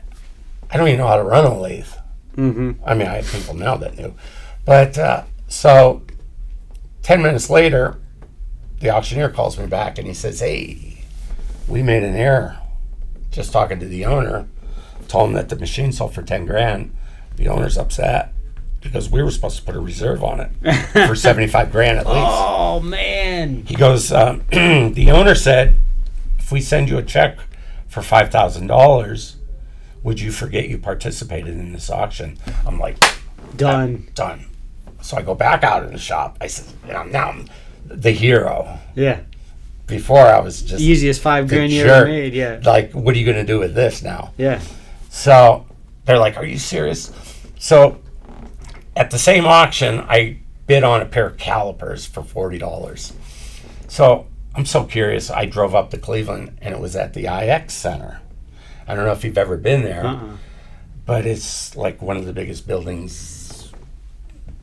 Speaker 2: don't even know how to run a lathe.
Speaker 1: Mm-hmm.
Speaker 2: I mean, I have people now that knew. But so 10 minutes later, the auctioneer calls me back, and he says, hey, we made an error. Just talking to the owner, told him that the machine sold for 10 grand. The owner's upset because we were supposed to put a reserve on it for 75 grand at least.
Speaker 1: Oh, man.
Speaker 2: He goes, the owner said, if we send you a check for $5,000, would you forget you participated in this auction? I'm like,
Speaker 1: done.
Speaker 2: Done. So I go back out in the shop. I said, now I'm the hero.
Speaker 1: Yeah.
Speaker 2: Before I was just
Speaker 1: easiest $5 grand you ever made. Yeah.
Speaker 2: Like, what are you going to do with this now?
Speaker 1: Yeah.
Speaker 2: So they're like, are you serious? So at the same auction, I bid on a pair of calipers for $40. So I'm so curious. I drove up to Cleveland, and it was at the IX Center. I don't know if you've ever been there, but it's like one of the biggest buildings,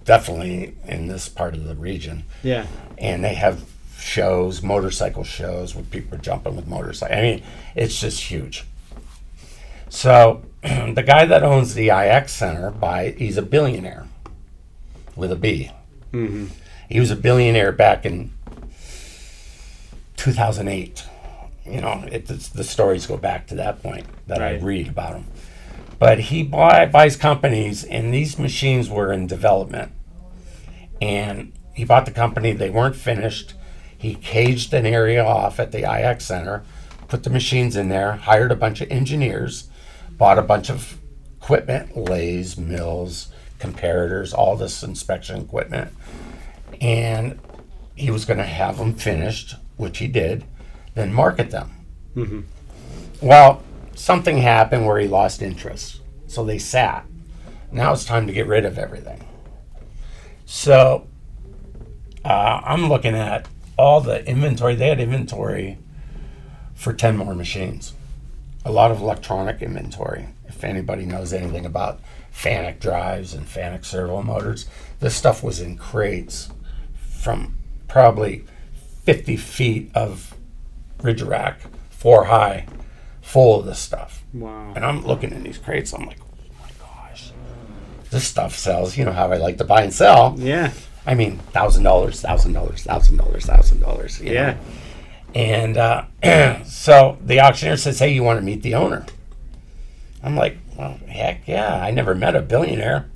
Speaker 2: definitely in this part of the region.
Speaker 1: Yeah. And
Speaker 2: they have shows, motorcycle shows, where people are jumping with motorcycles. I mean, it's just huge. So the guy that owns the IX Center, he's a billionaire with a B.
Speaker 1: Mm-hmm.
Speaker 2: He was a billionaire back in 2008. You know, the stories go back to that point that I read about him. But he buys companies, and these machines were in development. And he bought the company. They weren't finished. He caged an area off at the IX Center, put the machines in there, hired a bunch of engineers, bought a bunch of equipment, lathes, mills, comparators, all this inspection equipment. And he was going to have them finished, which he did, then market them.
Speaker 1: Mm-hmm.
Speaker 2: Well, something happened where he lost interest. So they sat. Now it's time to get rid of everything. So I'm looking at all the inventory. They had inventory for 10 more machines. A lot of electronic inventory. If anybody knows anything about Fanuc drives and Fanuc servo motors. This stuff was in crates from probably 50 feet of ridge rack, 4 high, full of this stuff.
Speaker 1: Wow.
Speaker 2: And I'm looking in these crates, I'm like, oh my gosh, this stuff sells. You know how I like to buy and sell.
Speaker 1: Yeah.
Speaker 2: I mean, $1,000.
Speaker 1: Yeah.
Speaker 2: And so the auctioneer says, hey, you want to meet the owner? I'm like, well, heck yeah. I never met a billionaire.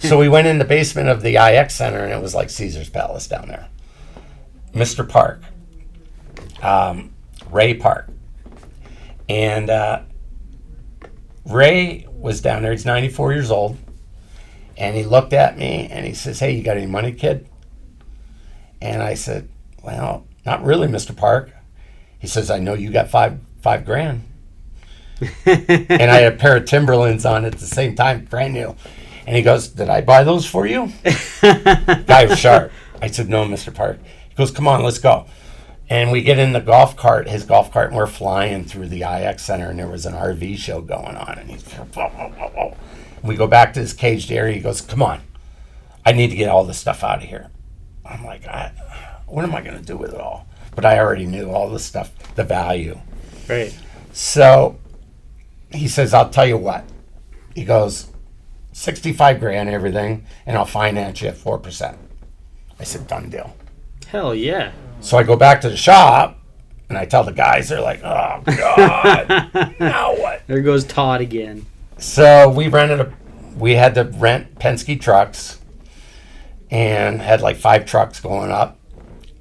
Speaker 2: So we went in the basement of the IX Center, and it was like Caesar's Palace down there. Mr. Park, Ray Park. And Ray was down there. He's 94 years old. And he looked at me, and he says, hey, you got any money, kid? And I said, well, not really, Mr. Park. He says, I know you got five grand. And I had a pair of Timberlands on at the same time, brand new. And he goes, did I buy those for you? Guy was sharp. I said, no, Mr. Park. He goes, come on, let's go. And we get in the golf cart, his golf cart, and we're flying through the IX Center, and there was an RV show going on. And he's, whoa, whoa, whoa, whoa. We go back to this caged area. He goes, come on. I need to get all this stuff out of here. I'm like, what am I going to do with it all? But I already knew all this stuff, the value.
Speaker 1: Right.
Speaker 2: So he says, I'll tell you what. He goes, 65 grand, everything, and I'll finance you at 4%. I said, done deal.
Speaker 1: Hell yeah.
Speaker 2: So I go back to the shop, and I tell the guys, they're like, oh, God, now what?
Speaker 1: There goes Todd again.
Speaker 2: So we had to rent Penske trucks, and had like 5 trucks going up,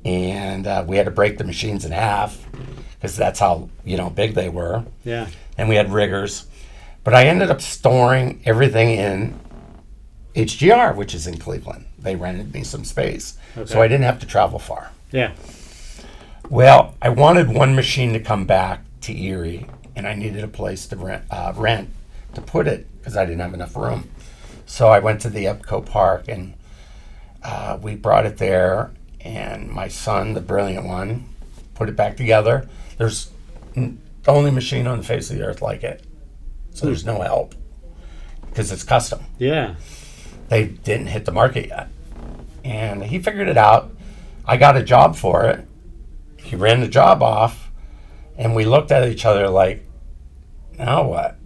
Speaker 2: and we had to break the machines in half because that's how big they were.
Speaker 1: Yeah.
Speaker 2: And we had riggers, but I ended up storing everything in HGR, which is in Cleveland. They rented me some space, so I didn't have to travel far.
Speaker 1: Yeah.
Speaker 2: Well, I wanted one machine to come back to Erie, and I needed a place to rent to put it because I didn't have enough room. So I went to the Epco Park, and we brought it there, and my son, the brilliant one, put it back together. There's the only machine on the face of the earth like it. So there's no help because it's custom.
Speaker 1: Yeah.
Speaker 2: They didn't hit the market yet. And he figured it out. I got a job for it. He ran the job off, and we looked at each other like, now what?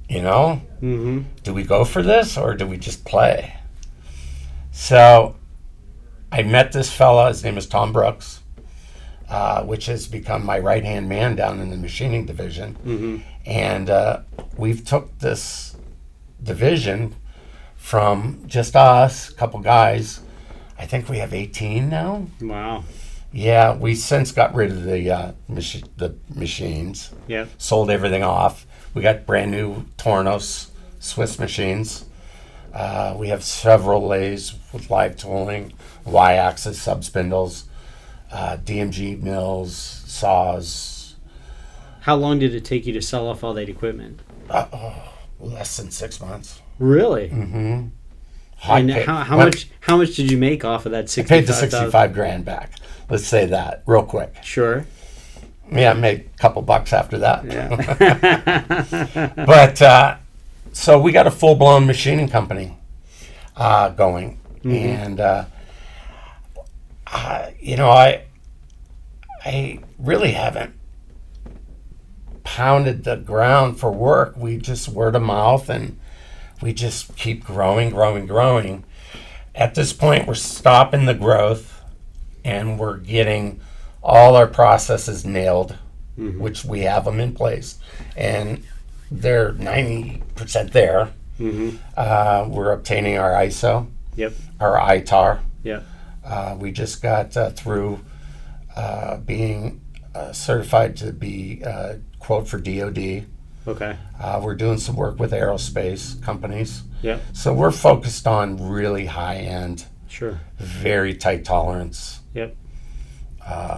Speaker 1: Mm-hmm.
Speaker 2: Do we go for this or do we just play? So I met this fella. His name is Tom Brooks, which has become my right-hand man down in the machining division.
Speaker 1: Mm-hmm.
Speaker 2: And we've took this division from just us, a couple guys. I think we have 18 now.
Speaker 1: Wow.
Speaker 2: Yeah, we since got rid of the machines.
Speaker 1: Yeah.
Speaker 2: Sold everything off. We got brand new Tornos Swiss machines. We have several lathes with live tooling, Y-axis subspindles, DMG mills, saws.
Speaker 1: How long did it take you to sell off all that equipment?
Speaker 2: Less than 6 months.
Speaker 1: Really?
Speaker 2: Mm-hmm.
Speaker 1: And how much did you make off of that 65,000?
Speaker 2: I paid the 65 grand back. Let's say that real quick.
Speaker 1: Sure.
Speaker 2: Yeah, I made a couple bucks after that.
Speaker 1: Yeah.
Speaker 2: But so we got a full-blown machining company going. Mm-hmm. And I really haven't pounded the ground for work. We just word of mouth, and we just keep growing. At this point, we're stopping the growth, and we're getting all our processes nailed, mm-hmm. which we have them in place, and they're 90% there. Mm-hmm. We're obtaining our ISO,
Speaker 1: yep,
Speaker 2: our ITAR.
Speaker 1: Yep.
Speaker 2: We just got through being certified to be quote for DOD.
Speaker 1: Okay.
Speaker 2: We're doing some work with aerospace companies.
Speaker 1: Yep.
Speaker 2: So we're focused on really high end,
Speaker 1: sure,
Speaker 2: very tight tolerance.
Speaker 1: Yep.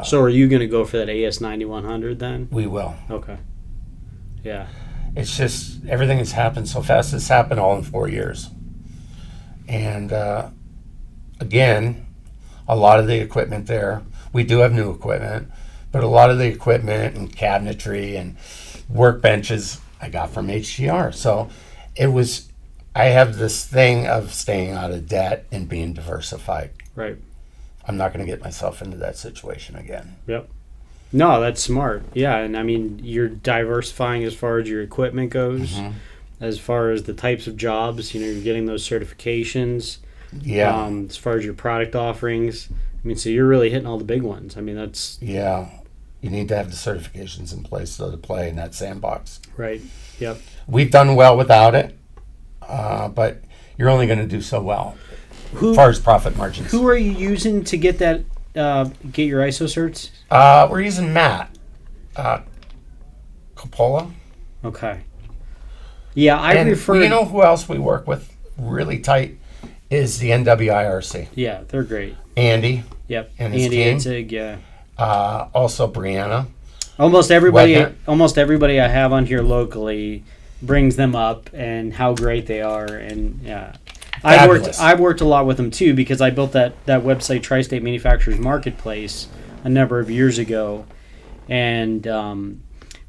Speaker 1: So are you going to go for that AS9100 then?
Speaker 2: We will.
Speaker 1: Okay. Yeah.
Speaker 2: It's just everything has happened so fast. It's happened all in 4 years. And again, a lot of the equipment there, we do have new equipment, but a lot of the equipment and cabinetry and workbenches I got from HGR. So it was I have this thing of staying out of debt and being diversified.
Speaker 1: Right.
Speaker 2: I'm not going to get myself into that situation again.
Speaker 1: Yep. No, that's smart. Yeah, and I mean, you're diversifying as far as your equipment goes, as far as the types of jobs. You're getting those certifications.
Speaker 2: Yeah.
Speaker 1: As far as your product offerings, I mean, so you're really hitting all the big ones. I mean, that's
Speaker 2: Yeah. You need to have the certifications in place so to play in that sandbox.
Speaker 1: right. Yep.
Speaker 2: We've done well without it, but you're only going to do so well as far as profit margins.
Speaker 1: Who are you using to get that? Get your ISO certs?
Speaker 2: We're using Matt Coppola.
Speaker 1: Okay. Yeah, I
Speaker 2: And
Speaker 1: refer.
Speaker 2: you know who else we work with really tight is the NWIRC.
Speaker 1: Yeah, they're great.
Speaker 2: Andy
Speaker 1: Yep.
Speaker 2: and his
Speaker 1: Andy
Speaker 2: team.
Speaker 1: Itzig, yeah.
Speaker 2: Also Brianna.
Speaker 1: Almost
Speaker 2: Wagner.
Speaker 1: everybody I have on here locally brings them up and how great they are, and yeah.
Speaker 2: Fabulous.
Speaker 1: I've worked a lot with them too because I built that website Tri-State Manufacturers Marketplace a number of years ago, and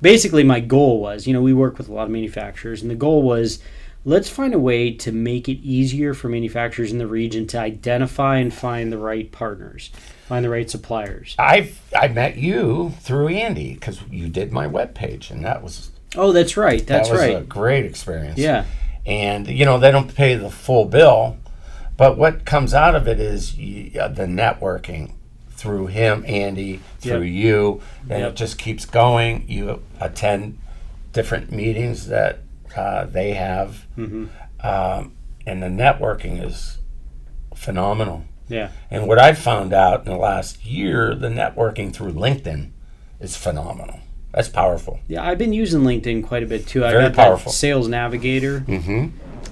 Speaker 1: basically my goal was, we work with a lot of manufacturers, and the goal was, let's find a way to make it easier for manufacturers in the region to identify and find the right partners, find the right suppliers.
Speaker 2: I met you through Andy because you did my webpage, and that was
Speaker 1: Oh, that's right. That's
Speaker 2: that was
Speaker 1: right.
Speaker 2: a great experience.
Speaker 1: Yeah.
Speaker 2: And they don't pay the full bill, but what comes out of it is the networking through him, Andy, through you. Then it just keeps going. You attend different meetings that they have, and the networking is phenomenal.
Speaker 1: Yeah.
Speaker 2: And what I've found out in the last year, the networking through LinkedIn is phenomenal. That's powerful.
Speaker 1: Yeah, I've been using LinkedIn quite a bit too.
Speaker 2: Very
Speaker 1: I got
Speaker 2: powerful.
Speaker 1: that Sales Navigator,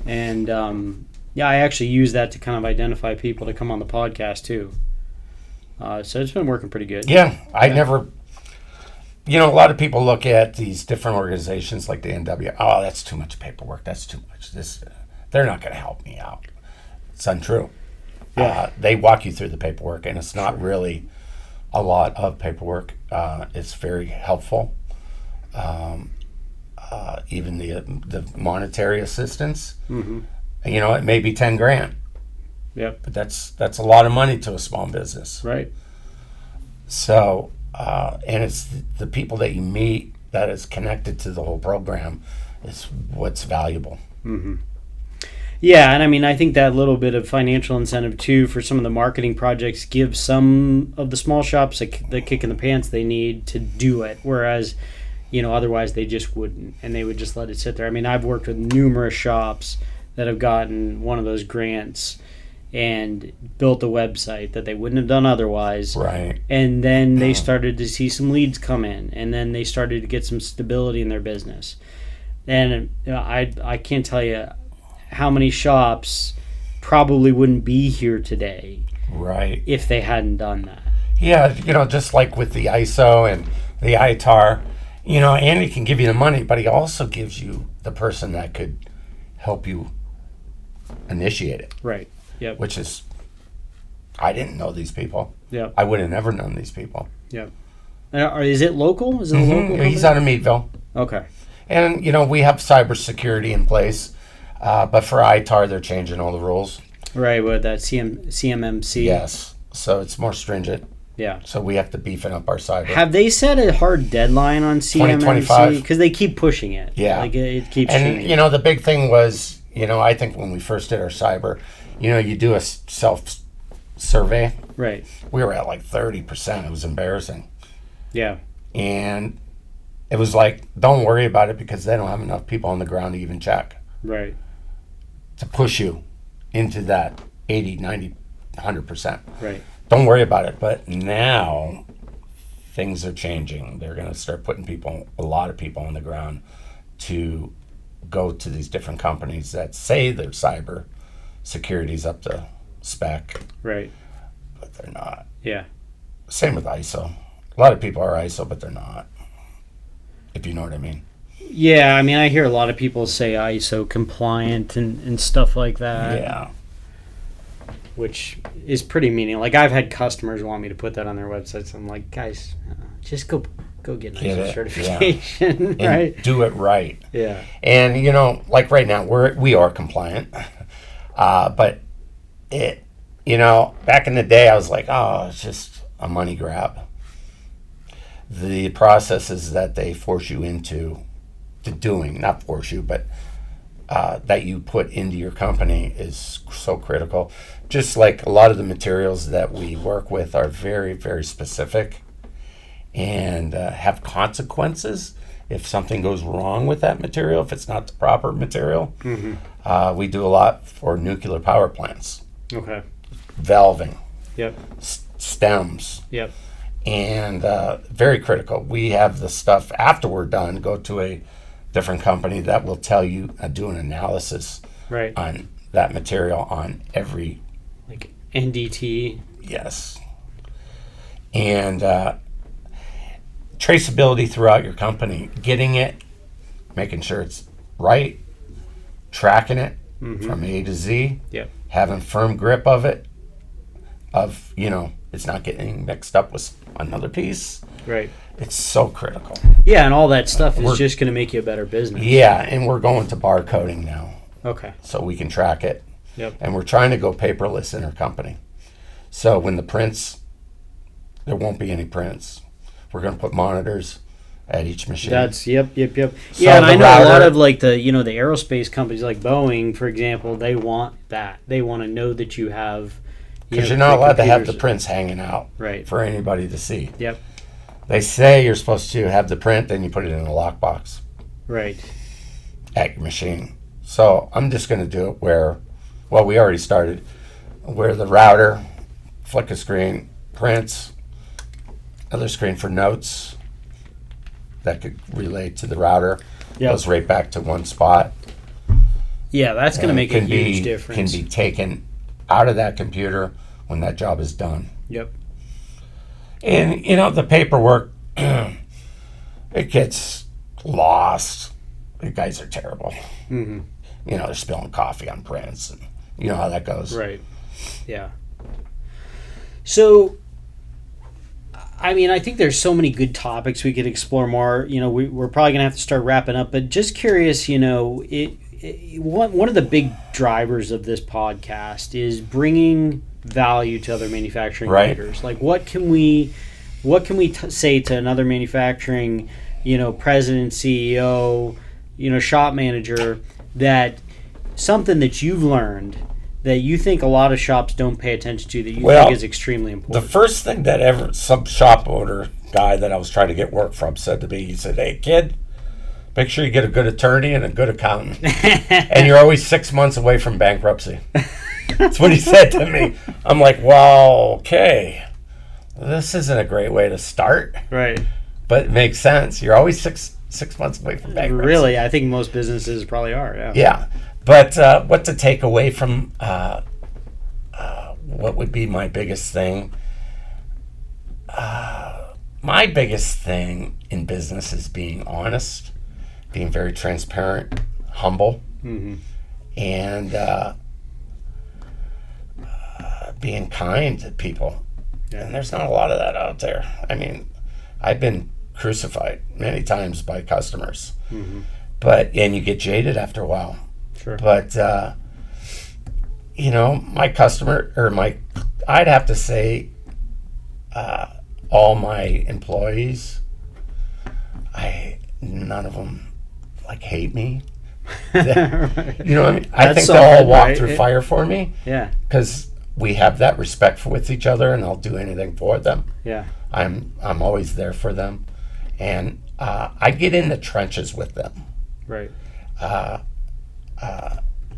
Speaker 1: and I actually use that to kind of identify people to come on the podcast too. So it's been working pretty good.
Speaker 2: Yeah, I never. A lot of people look at these different organizations like the NW. Oh, that's too much paperwork. That's too much. They're not going to help me out. It's untrue.
Speaker 1: Yeah.
Speaker 2: They walk you through the paperwork, and it's not really a lot of paperwork. It's very helpful. Even the monetary assistance. It may be 10 grand.
Speaker 1: Yep.
Speaker 2: But that's a lot of money to a small business.
Speaker 1: Right.
Speaker 2: So, and it's the people that you meet that is connected to the whole program is what's valuable.
Speaker 1: Yeah, and I mean, I think that little bit of financial incentive too for some of the marketing projects gives some of the small shops the kick in the pants they need to do it, whereas, otherwise they just wouldn't, and they would just let it sit there. I mean, I've worked with numerous shops that have gotten one of those grants and built a website that they wouldn't have done otherwise.
Speaker 2: Right.
Speaker 1: And then they started to see some leads come in, and then they started to get some stability in their business. And I can't tell you how many shops probably wouldn't be here today
Speaker 2: Right.
Speaker 1: if they hadn't done that.
Speaker 2: Yeah, just like with the ISO and the ITAR, Andy can give you the money, but he also gives you the person that could help you initiate it.
Speaker 1: Right. Yep.
Speaker 2: Which is, I didn't know these people.
Speaker 1: Yep.
Speaker 2: I would have never known these people.
Speaker 1: Yep. Is it local? Is it a local company?
Speaker 2: He's out of Meadville.
Speaker 1: Okay.
Speaker 2: And, we have cybersecurity in place, but for ITAR, they're changing all the rules.
Speaker 1: Right, with that CMMC.
Speaker 2: Yes. So it's more stringent.
Speaker 1: Yeah.
Speaker 2: So we have to beefing up our cyber.
Speaker 1: Have they set a hard deadline on CMMC?
Speaker 2: 2025.
Speaker 1: Because they keep pushing it.
Speaker 2: Yeah.
Speaker 1: Like it keeps
Speaker 2: And,
Speaker 1: changing.
Speaker 2: the big thing was, I think when we first did our cyber, you do a self-survey.
Speaker 1: Right.
Speaker 2: We were at like 30%. It was embarrassing.
Speaker 1: Yeah.
Speaker 2: And it was like, don't worry about it because they don't have enough people on the ground to even check.
Speaker 1: Right.
Speaker 2: To push you into that 80, 90, 100%.
Speaker 1: Right.
Speaker 2: Don't worry about it. But now things are changing. They're going to start putting a lot of people on the ground to go to these different companies that say their cyber security's up to spec,
Speaker 1: Right.
Speaker 2: but they're not.
Speaker 1: Yeah.
Speaker 2: Same with ISO. A lot of people are ISO, but they're not, if you know what I mean.
Speaker 1: Yeah, I mean, I hear a lot of people say ISO compliant and stuff like that.
Speaker 2: Yeah.
Speaker 1: Which is pretty meaningless. Like, I've had customers want me to put that on their websites. I'm like, guys, just go go get an
Speaker 2: Get
Speaker 1: ISO
Speaker 2: it,
Speaker 1: certification,
Speaker 2: and
Speaker 1: right?
Speaker 2: do it right.
Speaker 1: Yeah.
Speaker 2: And like right now, we are compliant, but it, back in the day, I was like, oh, it's just a money grab. The processes that they force you into to doing, not force you, but that you put into your company is so critical. Just like a lot of the materials that we work with are very, very specific and have consequences if something goes wrong with that material, if it's not the proper material.
Speaker 1: Mm-hmm.
Speaker 2: We do a lot for nuclear power plants.
Speaker 1: Okay.
Speaker 2: Valving.
Speaker 1: Yep.
Speaker 2: Stems.
Speaker 1: Yep.
Speaker 2: And very critical. We have the stuff after we're done, go to a different company that will tell you, do an analysis
Speaker 1: Right.
Speaker 2: on that material on every.
Speaker 1: Like NDT.
Speaker 2: Yes. And traceability throughout your company, getting it, making sure it's right, tracking it from A to Z,
Speaker 1: Yep.
Speaker 2: having firm grip of it, it's not getting mixed up with another piece.
Speaker 1: Right.
Speaker 2: It's so critical.
Speaker 1: Yeah, and all that stuff is just going to make you a better business.
Speaker 2: Yeah, and we're going to barcoding now,
Speaker 1: Okay.
Speaker 2: so we can track it.
Speaker 1: Yep.
Speaker 2: And we're trying to go paperless in our company. So when the prints, there won't be any prints. We're going to put monitors at each machine.
Speaker 1: That's yep.
Speaker 2: So
Speaker 1: Yeah, and I know a lot
Speaker 2: router-
Speaker 1: of like the aerospace companies like Boeing, for example, they want that. They want to know that you have.
Speaker 2: Because you're not
Speaker 1: the
Speaker 2: allowed to have the
Speaker 1: computers-
Speaker 2: prints hanging out
Speaker 1: Right.
Speaker 2: for anybody to see.
Speaker 1: Yep.
Speaker 2: They say you're supposed to have the print, then you put it in a lockbox
Speaker 1: Right.
Speaker 2: at your machine. So I'm just going to do it where, well, we already started, where the router, flick a screen, prints, other screen for notes that could relate to the router,
Speaker 1: Yep.
Speaker 2: goes right back to one spot.
Speaker 1: Yeah, that's going to
Speaker 2: And
Speaker 1: make a huge difference.
Speaker 2: Can be taken out of that computer when that job is done.
Speaker 1: Yep.
Speaker 2: And, the paperwork, it gets lost. The guys are terrible.
Speaker 1: Mm-hmm.
Speaker 2: They're spilling coffee on prints, and you know how that goes.
Speaker 1: Right. Yeah. So, I mean, I think there's so many good topics we could explore more. We're probably going to have to start wrapping up, but just curious, one of the big drivers of this podcast is bringing value to other manufacturing
Speaker 2: Right.
Speaker 1: leaders. Like, what can we say to another manufacturing, president, CEO, shop manager, that something that you've learned that you think a lot of shops don't pay attention to that you think is extremely
Speaker 2: The
Speaker 1: important?
Speaker 2: first thing that some shop owner guy that I was trying to get work from said to me, he said, "Hey, kid, make sure you get a good attorney and a good accountant. And you're always 6 months away from bankruptcy." That's what he said to me. I'm like, well, okay. This isn't a great way to start,
Speaker 1: Right.
Speaker 2: but it makes sense. You're always six months away from bankruptcy.
Speaker 1: Really, I think most businesses probably are. Yeah.
Speaker 2: Yeah. But what to take away from what would be my biggest thing? My biggest thing in business is being honest, being very transparent, humble,
Speaker 1: Mm-hmm.
Speaker 2: and being kind to people.
Speaker 1: Yeah.
Speaker 2: And there's not a lot of that out there. I mean, I've been crucified many times by customers,
Speaker 1: Mm-hmm.
Speaker 2: and you get jaded after a while.
Speaker 1: Sure.
Speaker 2: But my customer I'd have to say, all my employees, none of them hate me.
Speaker 1: Right.
Speaker 2: You know what I mean? I
Speaker 1: That's
Speaker 2: think they'll all
Speaker 1: something,
Speaker 2: walk
Speaker 1: right?
Speaker 2: through fire for me
Speaker 1: Yeah.
Speaker 2: because we have that respect with each other, and I'll do anything for them.
Speaker 1: Yeah.
Speaker 2: I'm always there for them, and I get in the trenches with them.
Speaker 1: Right.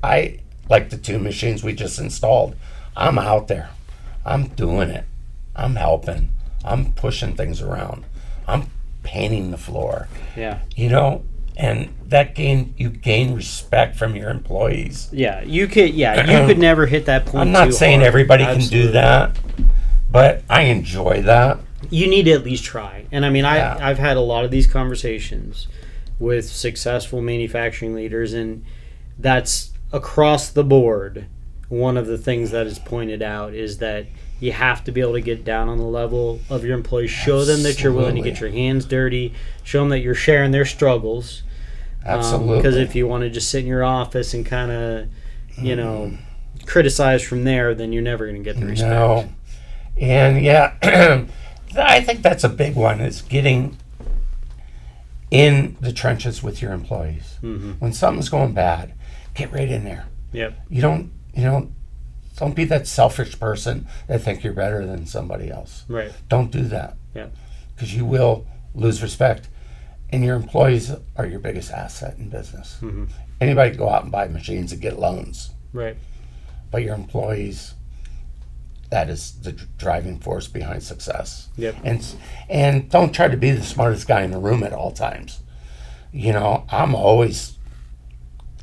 Speaker 2: I like the 2 machines we just installed. I'm out there. I'm doing it. I'm helping. I'm pushing things around. I'm painting the floor.
Speaker 1: Yeah.
Speaker 2: And that you gain respect from your employees.
Speaker 1: Yeah. You could never hit that point.
Speaker 2: I'm not
Speaker 1: too
Speaker 2: saying
Speaker 1: hard.
Speaker 2: everybody can
Speaker 1: Absolutely.
Speaker 2: do that, but I enjoy that.
Speaker 1: You need to at least try. And I mean,
Speaker 2: Yeah.
Speaker 1: I've had a lot of these conversations with successful manufacturing leaders, and that's across the board. one of the things that is pointed out is that you have to be able to get down on the level of your employees, show them that you're willing to get your hands dirty, show them that you're sharing their struggles.
Speaker 2: Absolutely.
Speaker 1: Because if you want to just sit in your office and kind of, criticize from there, then you're never going to get the respect.
Speaker 2: No. And yeah, I think that's a big one, is getting in the trenches with your employees. When something's going bad, get right in there.
Speaker 1: Yep.
Speaker 2: You don't be that selfish person that think you're better than somebody else.
Speaker 1: Right.
Speaker 2: Don't do that.
Speaker 1: Yeah.
Speaker 2: Because you will lose respect. And your employees are your biggest asset in business. Anybody can go out and buy machines and get loans.
Speaker 1: Right.
Speaker 2: But your employees, that is the driving force behind success.
Speaker 1: Yep.
Speaker 2: And don't try to be the smartest guy in the room at all times. I'm always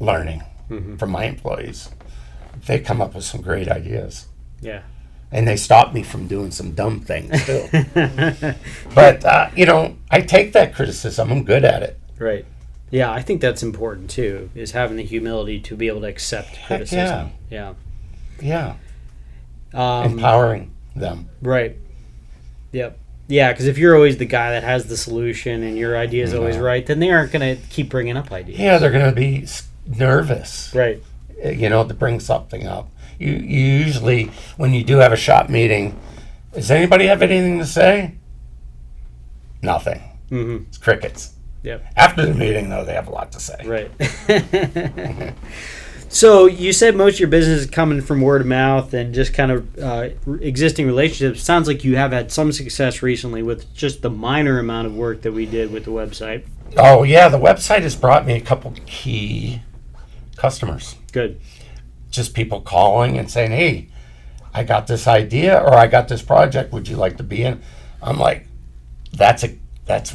Speaker 2: learning from my employees. They come up with some great ideas.
Speaker 1: Yeah.
Speaker 2: And they stop me from doing some dumb things too. But I take that criticism. I'm good at it.
Speaker 1: Right. Yeah, I think that's important too, is having the humility to be able to accept criticism. Yeah.
Speaker 2: Empowering them.
Speaker 1: Right. Yep. Yeah, because if you're always the guy that has the solution and your idea is always right, then they aren't going to keep bringing up ideas.
Speaker 2: Yeah, they're going to be nervous.
Speaker 1: Right.
Speaker 2: To bring something up. You usually, when you do have a shop meeting, does anybody have anything to say? Nothing. It's crickets.
Speaker 1: Yep.
Speaker 2: After the meeting, though, they have a lot to say.
Speaker 1: Right. So you said most of your business is coming from word of mouth and just kind of existing relationships. Sounds like you have had some success recently with just the minor amount of work that we did with the website.
Speaker 2: Oh, yeah. The website has brought me a couple key customers.
Speaker 1: Good.
Speaker 2: Just people calling and saying, hey, I got this idea or I got this project. Would you like to be in? I'm like, that's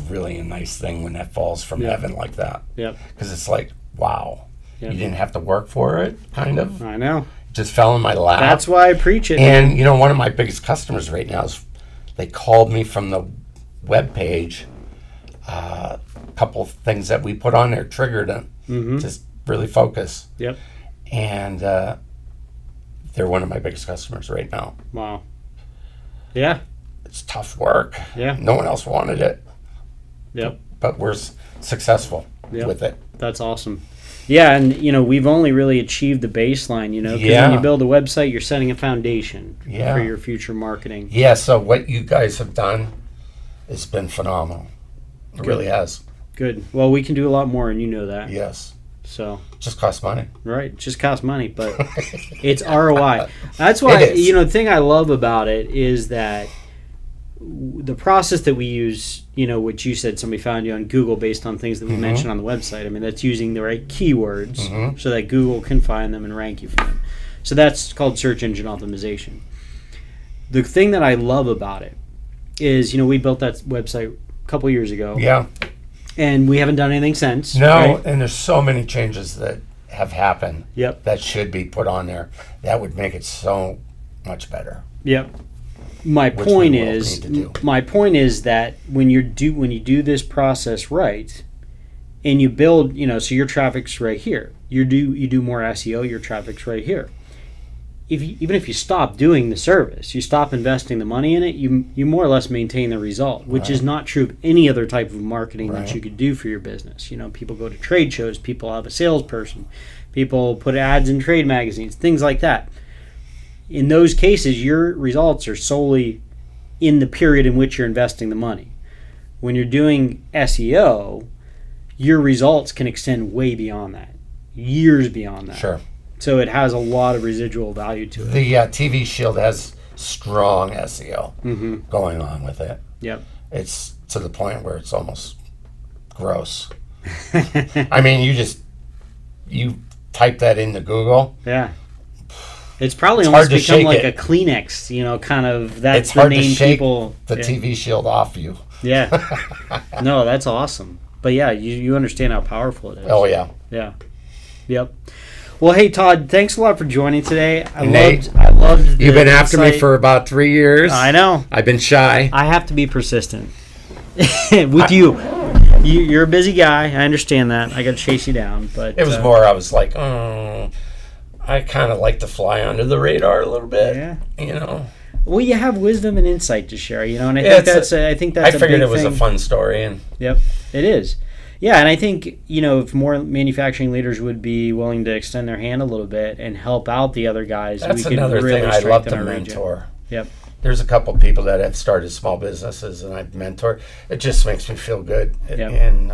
Speaker 2: really a nice thing when that falls from heaven like that.
Speaker 1: Yep.
Speaker 2: Because it's like, wow.
Speaker 1: Yep.
Speaker 2: You didn't have to work for it, kind of.
Speaker 1: I know.
Speaker 2: Just fell in my lap.
Speaker 1: That's why I preach it.
Speaker 2: And, one of my biggest customers right now is they called me from the webpage. A couple of things that we put on there triggered them to really focus.
Speaker 1: Yep.
Speaker 2: And they're one of my biggest customers right now.
Speaker 1: Wow. Yeah.
Speaker 2: It's tough work.
Speaker 1: Yeah.
Speaker 2: No one else wanted it.
Speaker 1: Yep.
Speaker 2: But we're successful with it.
Speaker 1: That's awesome. Yeah, and we've only really achieved the baseline, because when you build a website, you're setting a foundation for your future marketing.
Speaker 2: Yeah, so what you guys have done has been phenomenal. It really has.
Speaker 1: Good. Well, we can do a lot more, and you know that.
Speaker 2: Yes.
Speaker 1: So
Speaker 2: just costs money.
Speaker 1: Right. It just costs money, but it's ROI. That's why, the thing I love about it is that the process that we use, which you said somebody found you on Google based on things that we mentioned on the website. I mean, that's using the right keywords so that Google can find them and rank you for them. So that's called search engine optimization. The thing that I love about it is, we built that website a couple years ago.
Speaker 2: Yeah.
Speaker 1: And we haven't done anything since.
Speaker 2: No,
Speaker 1: right?
Speaker 2: And there's so many changes that have happened
Speaker 1: Yep.
Speaker 2: that should be put on there. That would make it so much better.
Speaker 1: Yep. My point is that when you do this process right, and you build, so your traffic's right here. You do more SEO, your traffic's right here. Even if you stop doing the service, you stop investing the money in it, you more or less maintain the result, which is not true of any other type of marketing that you could do for your business. People go to trade shows, people have a salesperson, people put ads in trade magazines, things like that. In those cases, your results are solely in the period in which you're investing the money. When you're doing SEO, your results can extend way beyond that, years beyond that.
Speaker 2: Sure.
Speaker 1: So it has a lot of residual value to it.
Speaker 2: The TV Shield has strong SEO going on with it.
Speaker 1: Yep.
Speaker 2: It's to the point where it's almost gross. I mean, you type that into Google.
Speaker 1: Yeah. It's probably almost become like a Kleenex, kind of. That's the name people.
Speaker 2: The TV Shield off you.
Speaker 1: Yeah. No, that's awesome. But yeah, you understand how powerful it is.
Speaker 2: Oh yeah.
Speaker 1: Yeah. Yep. Well, hey Todd, thanks a lot for joining today. I
Speaker 2: Nate,
Speaker 1: loved.
Speaker 2: You've been after me for about 3 years.
Speaker 1: I know.
Speaker 2: I've been shy.
Speaker 1: I have to be persistent with you. You're a busy guy. I understand that. I got to chase you down, but
Speaker 2: it was more. I was like, I kind of like to fly under the radar a little bit.
Speaker 1: Yeah.
Speaker 2: You know.
Speaker 1: Well, you have wisdom and insight to share, you know, and I
Speaker 2: Yeah,
Speaker 1: think that's
Speaker 2: I
Speaker 1: a
Speaker 2: figured
Speaker 1: big
Speaker 2: it was
Speaker 1: thing.
Speaker 2: a fun story, and
Speaker 1: Yep, it is. Yeah, and I think, you know, if more manufacturing leaders would be willing to extend their hand a little bit and help out the other guys, we
Speaker 2: that's
Speaker 1: could
Speaker 2: another
Speaker 1: really
Speaker 2: thing I love
Speaker 1: strengthen
Speaker 2: to
Speaker 1: our region.
Speaker 2: mentor.
Speaker 1: Yep.
Speaker 2: There's a couple people that have started small businesses, and I've mentored. It just makes me feel good,
Speaker 1: Yep.
Speaker 2: and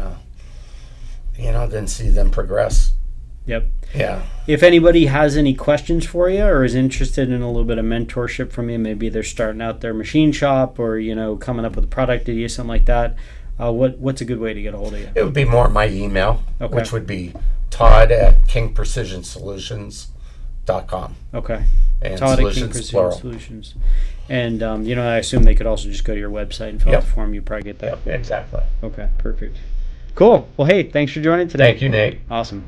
Speaker 2: you know, then see them progress.
Speaker 1: Yep.
Speaker 2: Yeah.
Speaker 1: If anybody has any questions for you or is interested in a little bit of mentorship from you, maybe they're starting out their machine shop or, you know, coming up with a product idea, something like that, what's a good way to get a hold of you?
Speaker 2: It would be more my email,
Speaker 1: Okay.
Speaker 2: which would be todd@kingprecisionsolutions.com.
Speaker 1: Okay.
Speaker 2: And
Speaker 1: Todd at King
Speaker 2: solutions,
Speaker 1: Precision
Speaker 2: plural.
Speaker 1: Solutions. And, you know, I assume they could also just go to your website and fill out
Speaker 2: Yep.
Speaker 1: the form. You probably get that.
Speaker 2: Yep, exactly.
Speaker 1: Okay, perfect. Cool. Well, hey, thanks for joining today.
Speaker 2: Thank you, Nate.
Speaker 1: Awesome.